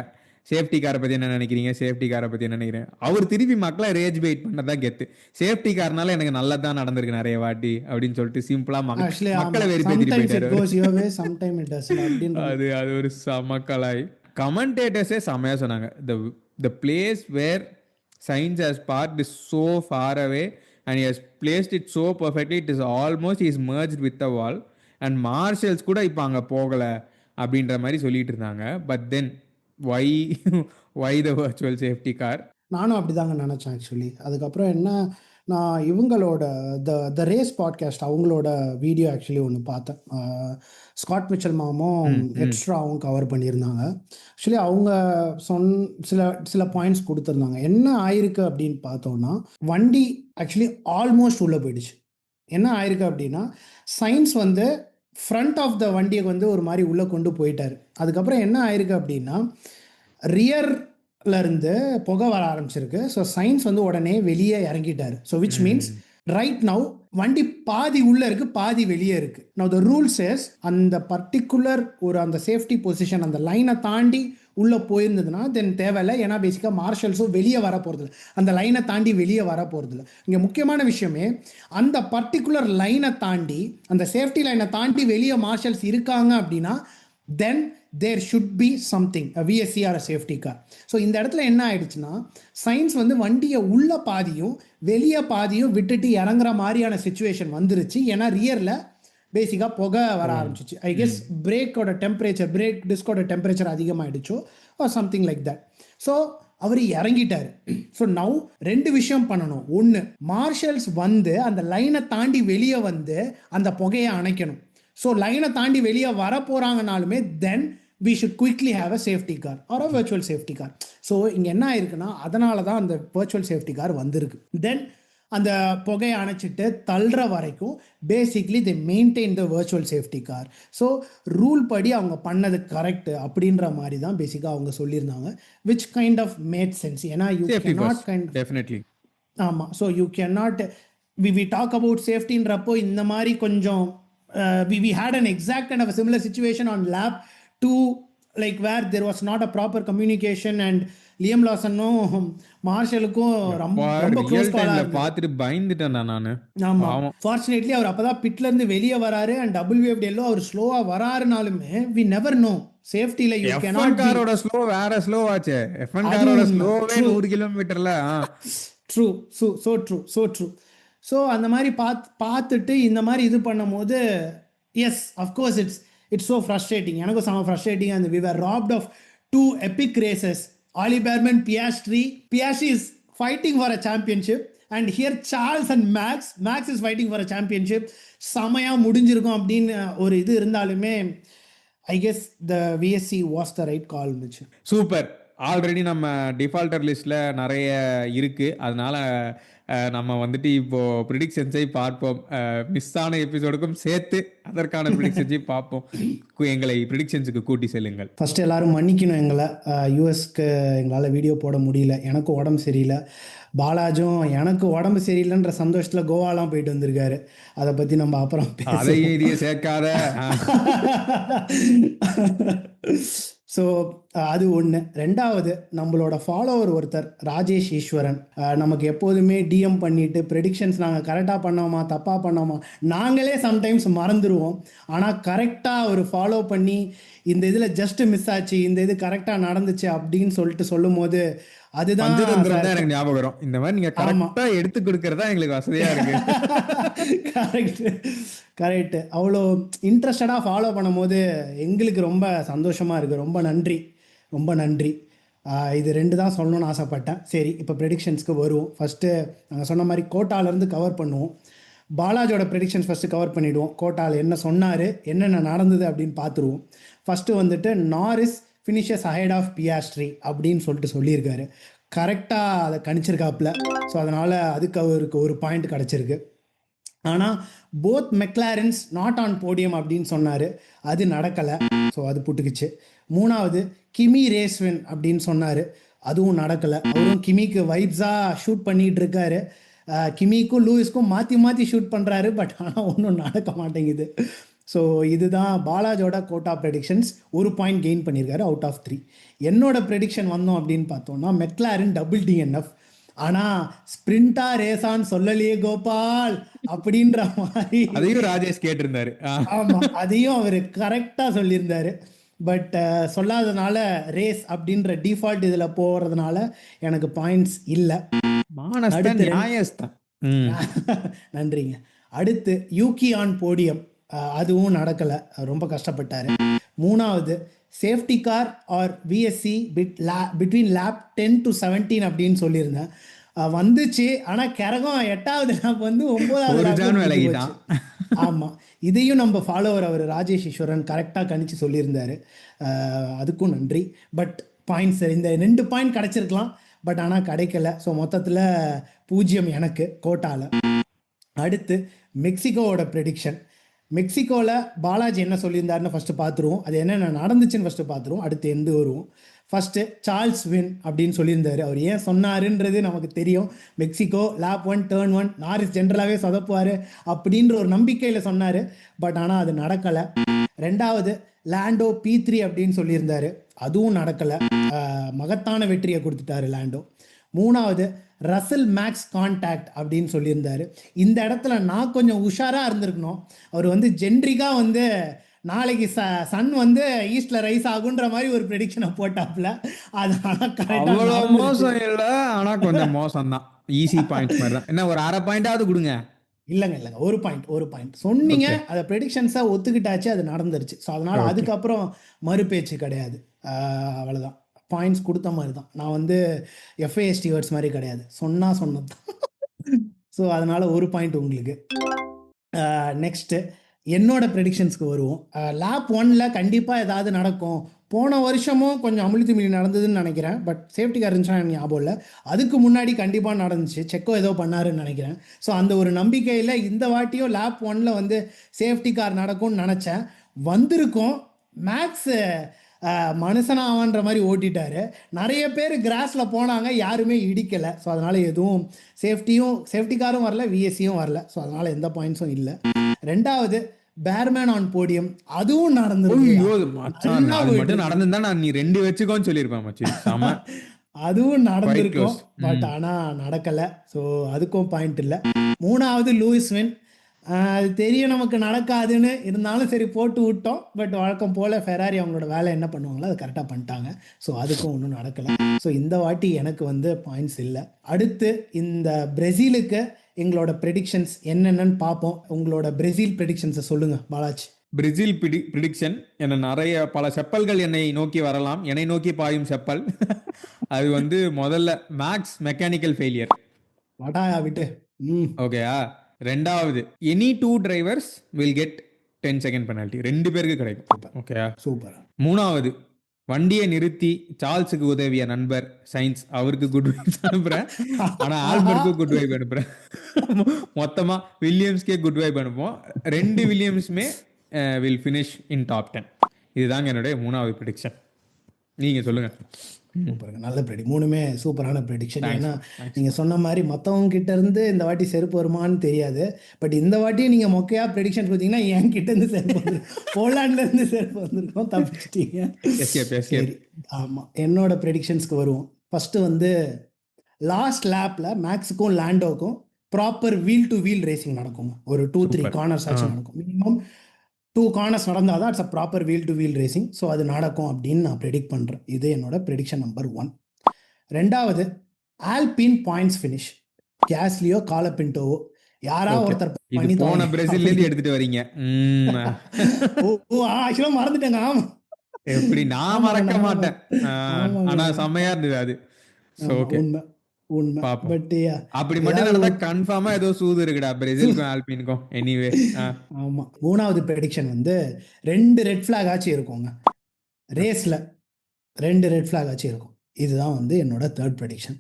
சேஃப்டி காரை பத்தி என்ன நினைக்கிறீங்க, சேஃப்டி காரை பத்தி என்ன நினைக்கிறேன், அவர் திருப்பி மக்களை ரேஜ் பைட் பண்ணதான் கெத்து. சேஃப்டி கார்னால எனக்கு நல்லதான் நடந்திருக்கு நிறைய வாட்டி அப்படின்னு சொல்லிட்டு சிம்பிளா மக்களை வெறுப்பேத்திட்டு போயிட்டாரு. அது ஒரு சமக்கலாய். கமெண்டேட்டர்ஸே செமையா சொன்னாங்க, the place where science has parked is so far away and he has placed it so perfectly, it is almost he is merged with the wall and marshals கூட இப்போ அங்க போகல அப்படின்ற மாதிரி சொல்லிட்டு இருந்தாங்க. But then why the virtual safety car? நானும் அப்படி தாங்க நினச்சேன் ஆக்சுவலி. அதுக்கப்புறம் என்ன, நான் இவங்களோட த ரேஸ் பாட்காஸ்ட் அவங்களோட வீடியோ ஆக்சுவலி ஒன்று பார்த்தேன். ஸ்காட் மிச்சல் மாமும் எக்ஸ்ட்ராவும் கவர் பண்ணியிருந்தாங்க. ஆக்சுவலி அவங்க சில பாயிண்ட்ஸ் கொடுத்துருந்தாங்க. என்ன ஆயிருக்கு அப்படின்னு பார்த்தோன்னா, வண்டி ஆக்சுவலி ஆல்மோஸ்ட் உள்ளே போயிடுச்சு. என்ன ஆயிருக்கு அப்படின்னா, சயின்ஸ் வந்து ஃப்ரண்ட் ஆஃப் த வண்டியை வந்து ஒரு மாதிரி உள்ளே கொண்டு போயிட்டார். அதுக்கப்புறம் என்ன ஆயிருக்கு அப்படின்னா, ரியர்லேருந்து புகை வர ஆரம்பிச்சிருக்கு. ஸோ சயின்ஸ் வந்து உடனே வெளியே இறங்கிட்டார். So which means right now வண்டி பாதி உள்ளே இருக்குது, பாதி வெளியே இருக்குது. நவ் த ரூல் சேஸ் அந்த பர்டிகுலர் அந்த சேஃப்டி பொசிஷன் அந்த லைனை தாண்டி உள்ளே போயிருந்ததுன்னா தென் தேவையில்லை. ஏன்னா பேசிக்காக மார்ஷல்ஸும் வெளியே வர போகிறதில்ல, அந்த லைனை தாண்டி வெளியே வர போகிறதில்ல. இங்கே முக்கியமான விஷயமே, அந்த பர்டிகுலர் லைனை தாண்டி அந்த சேஃப்டி லைனை தாண்டி வெளியே மார்ஷல்ஸ் இருக்காங்க அப்படின்னா then there should be something VSC or safety car. So இந்த இடத்துல என்ன ஆயிடுச்சுன்னா, சயின்ஸ் வந்து வண்டியை உள்ள பாதியும் வெளியே பாதியும் விட்டுட்டு இறங்குற மாதிரியான சுச்சுவேஷன் வந்துருச்சு. ஏன்னா ரியரில் பேசிக்காக புகை வர ஆரம்பிச்சிச்சு. ஐ கெஸ் பிரேக் டிஸ்கோட டெம்பரேச்சர் அதிகமாகிடுச்சோ or something like that. So அவர் இறங்கிட்டாரு. ஸோ நவ் 2 விஷயம் பண்ணணும். ஒன்று, மார்ஷல்ஸ் வந்து அந்த லைனை தாண்டி வெளியே வந்து அந்த புகையை அணைக்கணும். ஸோ லைனை தாண்டி வெளியே வர போகிறாங்கனாலுமே then we should quickly have a safety car or a virtual safety car. So இங்கே என்ன ஆயிருக்குன்னா, அதனால தான் அந்த virtual சேஃப்டி கார் வந்திருக்கு. தென் அந்த புகையை அணைச்சிட்டு தள்ளுற வரைக்கும் basically they maintain the virtual safety car. So rule படி அவங்க பண்ணது கரெக்ட் அப்படின்ற மாதிரி தான் பேசிக்காக அவங்க சொல்லியிருந்தாங்க, which kind of made sense. ஏன்னா you safety cannot first kind. Definitely. ஆமாம். So you can not we talk about சேஃப்டின்றப்போ இந்த மாதிரி கொஞ்சம் we had an exact kind of a similar situation on lap 2, like where there was not a proper communication and Liam லாசனும் மார்ஷலுக்கும் ரொம்ப ரொம்ப close real காலாக டைம்ல இருந்தது. பார்த்துட்டு பயந்துட்டேன்டா நானு. ஆமாம். பாவம். ஃபார்ச்சுனேட்லி அவர் அப்போ தான் பிட்லேருந்து வெளியே வராரு அண்ட் WFDL அவர் ஸ்லோவாக வராருனாலுமே வி நெவர் நோ சேஃப்டியில் யூ F1 கேனாட் பி. காரோட ஸ்லோ வேற ஸ்லோ ஆச்சே. F1 அதுவும் காரோட உண்மை. ஸ்லோவே ட்ரூ 100 கிலோமீட்டர்ல. True so true so true. So அந்த மாதிரி பார்த்துட்டு இந்த மாதிரி இது பண்ணும்போது yes of course it's so frustrating. எனக்கும் செம ஃப்ரஸ்ட்ரேட்டிங். அந்த we were robbed of 2 epic races. Oli Behrman, Piastri is fighting for a championship and here Charles and Max is fighting for a championship. செமையாக முடிஞ்சிருக்கும் அப்படின்னு ஒரு இது இருந்தாலுமே I guess the VSC was the right call இருந்துச்சு. Super. Already நம்ம defaulter லிஸ்ட்ல நிறைய இருக்கு. அதனால நம்ம வந்துட்டு இப்போ ப்ரிடிக்ஷன்ஸை பார்ப்போம். மிஸ் ஆன எபிசோடுக்கும் சேர்த்து அதற்கான ப்ரிடிக்ஷன்ஸை பார்ப்போம். எங்களை ப்ரிடிக்ஷன்ஸுக்கு கூட்டி செல்லுங்கள். ஃபஸ்ட்டு எல்லாரும் மன்னிக்கணும் எங்களை. யூஎஸ்க்கு எங்களால் வீடியோ போட முடியல. எனக்கு உடம்பு சரியில்லை. பாலாஜும் எனக்கு உடம்பு சரியில்லைன்ற சந்தோஷத்தில் கோவாலாம் போயிட்டு வந்திருக்காரு. அதை பற்றி நம்ம அப்புறம் அதையும் இதையும் சேர்க்காத. ஸோ அது ஒன்று. ரெண்டாவது, நம்மளோட ஃபாலோவர் ஒருத்தர் ராஜேஷ் ஈஸ்வரன் நமக்கு எப்போதுமே டிஎம் பண்ணிட்டு ப்ரெடிக்ஷன்ஸ் நாங்கள் கரெக்டாக பண்ணோமா தப்பாக பண்ணோமா நாங்களே சம்டைம்ஸ் மறந்துடுவோம். ஆனால் கரெக்டாக ஒரு ஃபாலோ பண்ணி இந்த இதில் ஜஸ்ட் மிஸ் ஆச்சு, இந்த இது கரெக்டாக நடந்துச்சு அப்படின்னு சொல்லும் போது அதுதான் எனக்கு ஞாபகம் வரும். இந்த மாதிரி நீங்க கரெக்டா எடுத்து கொடுக்கறதா எங்களுக்கு வசதியா இருக்கு. கரெக்ட். அவ்வளோ இன்ட்ரெஸ்டடாக ஃபாலோ பண்ணும்போது எங்களுக்கு ரொம்ப சந்தோஷமா இருக்கு. ரொம்ப நன்றி, ரொம்ப நன்றி. இது 2 தான் சொல்லணும்னு ஆசைப்பட்டேன். சரி, இப்போ ப்ரெடிக்ஷன்ஸ்க்கு வருவோம். ஃபஸ்ட்டு நாங்கள் சொன்ன மாதிரி கோட்டாலேருந்து கவர் பண்ணுவோம். பாலாஜோட ப்ரெடிக்ஷன்ஸ் ஃபஸ்ட்டு கவர் பண்ணிவிடுவோம். கோட்டாவில் என்ன சொன்னார், என்னென்ன நடந்தது அப்படின்னு பார்த்துருவோம். ஃபஸ்ட்டு வந்துட்டு Norris finishes ahead of Piastri அப்படின்னு சொல்லியிருக்காரு. கரெக்டாக அதை கணிச்சிருக்காப்புல. ஸோ அதனால் அதுக்கு அவருக்கு ஒரு பாயிண்ட் கிடச்சிருக்கு. ஆனால் போத் மெக்லாரன்ஸ் நாட் ஆன் போடியம் அப்படின்னு சொன்னார். அது நடக்கலை. ஸோ அது புட்டுக்குச்சு. 3வது கிமி ரேஸ்வின் அப்படின்னு சொன்னார். அதுவும் நடக்கலை. அவரும் கிமிக்கு வைப்ஸாக ஷூட் பண்ணிகிட்டு இருக்காரு. கிமிக்கும் லூயிஸ்க்கும் மாற்றி மாற்றி ஷூட் பண்ணுறாரு. பட் ஆனால் ஒன்றும் நடக்க மாட்டேங்குது. ஸோ இதுதான் பாலாஜோட கோட்டா ப்ரெடிக்ஷன்ஸ். ஒரு பாயிண்ட் கெயின் பண்ணியிருக்காரு அவுட் ஆஃப் 3. என்னோட ப்ரெடிக்ஷன் வந்தோம் அப்படின்னு பார்த்தோம்னா மெக்லாரன் டபுள் DNF. ஆனால் ஸ்பிரிண்டா ரேசான்னு சொல்லலையே கோபால் அப்படின்ற மாதிரி அதையும் ராஜேஷ் கேட்டிருந்தாரு. ஆமாம், அதையும் அவர் கரெக்டாக சொல்லியிருந்தாரு. பட் சொல்லாதனால ரேஸ் அப்படின்ற டிஃபால்ட் இதில் போகிறதுனால எனக்கு பாயிண்ட்ஸ் இல்லை. நன்றிங்க. அடுத்து யூகி ஆன் போடியம், அதுவும் நடக்கலை. ரொம்ப கஷ்டப்பட்டார். 3வது safety car R VSC between lab 10 to 17 அப்படின்னு சொல்லியிருந்தேன். வந்துச்சு. ஆனால் கரகம் 8வது லேப் வந்து 9வது. ஆமாம், இதையும் நம்ம ஃபாலோவர் அவர் ராஜேஷ் ஈஸ்வரன் கரெக்டாக கணிச்சு சொல்லியிருந்தாரு. அதுக்கும் நன்றி. பட் பாயிண்ட்ஸ் இந்த 2 பாயிண்ட் கிடச்சிருக்கலாம். பட் ஆனால் கிடைக்கல. ஸோ மொத்தத்தில் 0 எனக்கு கோட்டாவில். அடுத்து மெக்சிகோவோட ப்ரெடிக்ஷன். மெக்சிகோவில் பாலாஜி என்ன சொல்லியிருந்தாருன்னு ஃபஸ்ட்டு பார்த்துருவோம். அது என்னென்ன நடந்துச்சுன்னு ஃபஸ்ட்டு பார்த்துருவோம். அடுத்து எந்த வருவோம். ஃபஸ்ட்டு சார்ல்ஸ் வின் அப்படின்னு சொல்லியிருந்தார். அவர் ஏன் சொன்னாருன்றது நமக்கு தெரியும். மெக்சிகோ லேப் 1 டர்ன் 1 நாரிஸ் ஜென்ரலாகவே சொதப்புவார் அப்படின்ற ஒரு நம்பிக்கையில் சொன்னார். பட் ஆனால் அது நடக்கலை. 2வது லாண்டோ P3 அப்படின்னு சொல்லியிருந்தார். அதுவும் நடக்கலை. மகத்தான வெற்றியை கொடுத்துட்டாரு லாண்டோ. 3வது ரசல் மேக்ஸ் கான்டாக்ட் அப்படின்னு சொல்லியிருந்தாரு. இந்த இடத்துல நான் கொஞ்சம் உஷாராக இருந்திருக்கணும். அவர் வந்து ஜென்ரிக்காக வந்து நாளைக்கு சன் வந்து ஈஸ்ட்ல ரைஸ் ஆகுன்ற மாதிரி ஒரு ப்ரெடிக்ஷனை போட்டாப்ல. அது ஆனால் மோசம் இல்லை, ஆனால் கொஞ்சம் மோசம் தான். ஈஸி பாயிண்ட் மாதிரி தான். என்ன ஒரு 1/2 பாயிண்டாவது கொடுங்க. இல்லைங்க, ஒரு பாயிண்ட் சொன்னீங்க. அதை ப்ரெடிக்ஷன்ஸாக ஒத்துக்கிட்டாச்சு, அது நடந்துருச்சு. ஸோ அதனால் அதுக்கப்புறம் மறுபேச்சு கிடையாது. அவ்வளோதான். பாயிண்ட்ஸ் கொடுத்த மாதிரி தான். நான் வந்து எஃப்ஏஎஸ்டி வேர்ட்ஸ் மாதிரி கிடையாது, சொன்னது தான். ஸோ அதனால ஒரு பாயிண்ட் உங்களுக்கு. நெக்ஸ்ட்டு என்னோட ப்ரெடிக்ஷன்ஸ்க்கு வருவோம். லேப் ஒன்னில் கண்டிப்பாக ஏதாவது நடக்கும். போன வருஷமும் கொஞ்சம் அமிழ்த்து மீறி நடந்ததுன்னு நினைக்கிறேன், பட் சேஃப்டி கார் இருந்துச்சுன்னா எனக்கு ஞாபகம் இல்லை. அதுக்கு முன்னாடி கண்டிப்பாக நடந்துச்சு, செக்கோ ஏதோ பண்ணாருன்னு நினைக்கிறேன். ஸோ அந்த ஒரு நம்பிக்கையில் இந்த வாட்டியும் லேப் ஒன்னில் வந்து சேஃப்டி கார் நடக்கும்னு நினச்சேன். வந்திருக்கோம். மேக்ஸ் மனுஷனாவன்ற மாதிரி ஓட்டிட்டாரு. நிறைய பேர் கிராஸில் போனாங்க, யாருமே இடிக்கலை. ஸோ அதனால் எதுவும் சேஃப்டி காரும் வரல, விஎஸ்சியும் வரல. ஸோ அதனால் எந்த பாயிண்ட்ஸும் இல்லை. ரெண்டாவது பேர்மேன் ஆன் போடியம், அதுவும் நடந்திருக்கு. அது மட்டும் நடந்திருந்தா நான் நீ 2 வச்சுக்கோன்னு சொல்லியிருப்பேன் மச்சி. செம. அதுவும் நடந்திருக்கும், close. பட் ஆனால் நடக்கலை. ஸோ அதுக்கும் பாயிண்ட் இல்லை. மூணாவது லூயிஸ் வின். அது தெரியும் நமக்கு நடக்காதுன்னு, இருந்தாலும் சரி போட்டு விட்டோம். பட் வழக்கம் போல் ஃபெராரி அவங்களோட வேலை என்ன பண்ணுவாங்களோ அதை கரெக்டாக பண்ணிட்டாங்க. ஸோ அதுக்கும் ஒன்றும் நடக்கலை. ஸோ இந்த வாட்டி எனக்கு வந்து பாயிண்ட்ஸ் இல்லை. அடுத்து இந்த பிரேசிலுக்கு எங்களோட ப்ரெடிக்ஷன்ஸ் என்னென்னு பார்ப்போம். உங்களோட பிரேசில் ப்ரெடிக்ஷன்ஸை சொல்லுங்கள் பாலாஜி. பிரேசில் ப்ரிடிக்ஷன் என்ன, நிறைய பல செப்பல்கள் என்னை நோக்கி வரலாம், என்னை நோக்கி பாயும் செப்பல். அது வந்து முதல்ல மேக்ஸ் மெக்கானிக்கல் ஃபெயிலியர். வடாயா விட்டு. ஓகேயா. ரெண்டாவது any 2 drivers will get 10 second penalty, 2 பேருக்கு கிடைக்கும். ஓகேயா. சூப்பர். மூணாவது வண்டியை நிறுத்தி சார்ல்ஸுக்கு உதவிய நண்பர் சயின்ஸ், அவருக்கு குட் வைப்ஸ் அனுப்புறேன். ஆனா ஆல்பர்க்கு குட் வைப் அனுப்புறேன். மொத்தமா வில்லியம்ஸ்க்கே குட் வைப் அனுப்புவோம். 2 வில்லியம்ஸுமே வில் ஃபினிஷ் இன் டாப் 10. இதுதாங்க என்னுடைய மூணாவது ப்ரெடிக்ஷன். நீங்க சொல்லுங்க. சூப்பருங்க, நல்ல மூணுமே சூப்பரான ப்ரெடிக்ஷன். ஏன்னா நீங்கள் சொன்ன மாதிரி மற்றவங்க கிட்ட இருந்து இந்த வாட்டி செருப்பு வருமானு தெரியாது, பட் இந்த வாட்டி நீங்கள் மொக்கையாக ப்ரெடிக்ஷன் கொடுத்தீங்கன்னா என் கிட்ட இருந்து செருப்பு வந்து போலாண்ட்லேருந்து செருப்பு வந்துருக்கோம், தப்பிச்சிட்டீங்க. சரி, ஆமாம். என்னோட ப்ரெடிக்ஷன்ஸ்க்கு வருவோம். ஃபஸ்ட்டு வந்து லாஸ்ட் லேப்பில் மேக்ஸுக்கும் லேண்டோக்கும் proper wheel to wheel racing நடக்கும். ஒரு 2-3 கார்னர்ஸ் ஆச்சு நடக்கும். மினிமம் 2 கார்னர்ஸ் நடந்தால் தான் it's a proper wheel to wheel racing. So அது நடக்கும் அப்படின்னு நான் ப்ரெடிக்ட் பண்ணுறேன். இது என்னோட ப்ரெடிக்ஷன் நம்பர் 1. ரெண்டாவது ஆல்பின் பாயிண்ட்ஸ் ஃபினிஷ். கேஸ்லியோ காலப்பின்டோவோ யாராவது ஒருத்தர் பண்ணி போன பிரேசில்லேருந்து எடுத்துட்டு வரீங்க. ஓ ஆக்சுவலாக மறந்துட்டேங்க. ஆமாம், எப்படி நான் மறக்க மாட்டேன். ஆனா செம்மையா இருந்தது அது. உண்மை உண்மை. பட் அப்படி மட்டும் நடந்தா கன்ஃபார்மா ஏதோ சூது இருக்குடா பிரேசிலுக்கும் ஆல்பினுக்கும். எனிவே ஆமா. மூணாவது ப்ரெடிக்ஷன் வந்து 2 ரெட் ஃபிளாக் ஆச்சு இருக்குங்க ரேஸ்ல. 2 ரெட் ஃபிளாக் ஆச்சு இருக்கும். இதுதான் வந்து என்னோட தேர்ட் ப்ரெடிக்ஷன்.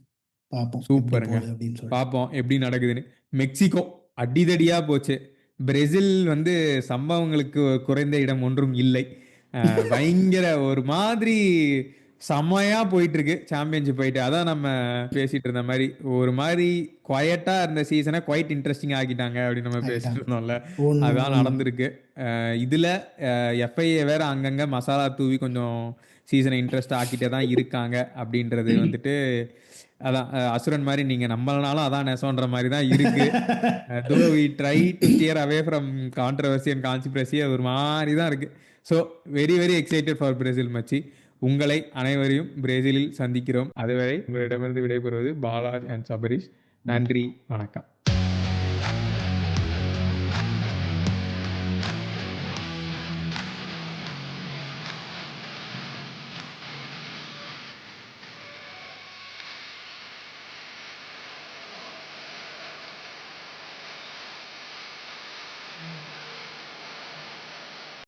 பார்ப்போம் சூப்பருங்க, அப்படின்னு சொல்லி பார்ப்போம் எப்படி நடக்குதுன்னு. மெக்சிகோ அடிதடியா போச்சு. பிரேசில் வந்து சம்பவங்களுக்கு குறைந்த இடம் ஒன்றும் இல்லை. பயங்கர ஒரு மாதிரி செம்மையா போயிட்டு இருக்கு சாம்பியன்ஷிப் போயிட்டு. அதான் நம்ம பேசிட்டு இருந்த மாதிரி ஒரு மாதிரி குவைட்டா இருந்த சீசனை குவைட் இன்ட்ரெஸ்டிங் ஆக்கிட்டாங்க அப்படின்னு நம்ம பேசிட்டு இருந்தோம்ல, அதுதான் நடந்திருக்கு. இதுல எஃப்ஐஏ வேற அங்கங்க மசாலா தூவி கொஞ்சம் சீசனை இன்ட்ரெஸ்ட் ஆக்கிட்டே தான் இருக்காங்க அப்படின்றது வந்துட்டு. அதான் அசுரன் மாதிரி நீங்க நம்பலனாலும் அதான் நெசோன்ற மாதிரி தான் இருக்கு. though we try to steer away from controversy and conspiracy, அது ஒரு மாதிரி தான் இருக்கு. So very very excited for Brazil மச்சி. உங்களை அனைவரையும் பிரேசிலில் சந்திக்கிறோம். அதுவரை உங்களிடமிருந்து விடைபெறுவது பாலாஜ் அண்ட் சபரீஷ். நன்றி, வணக்கம்.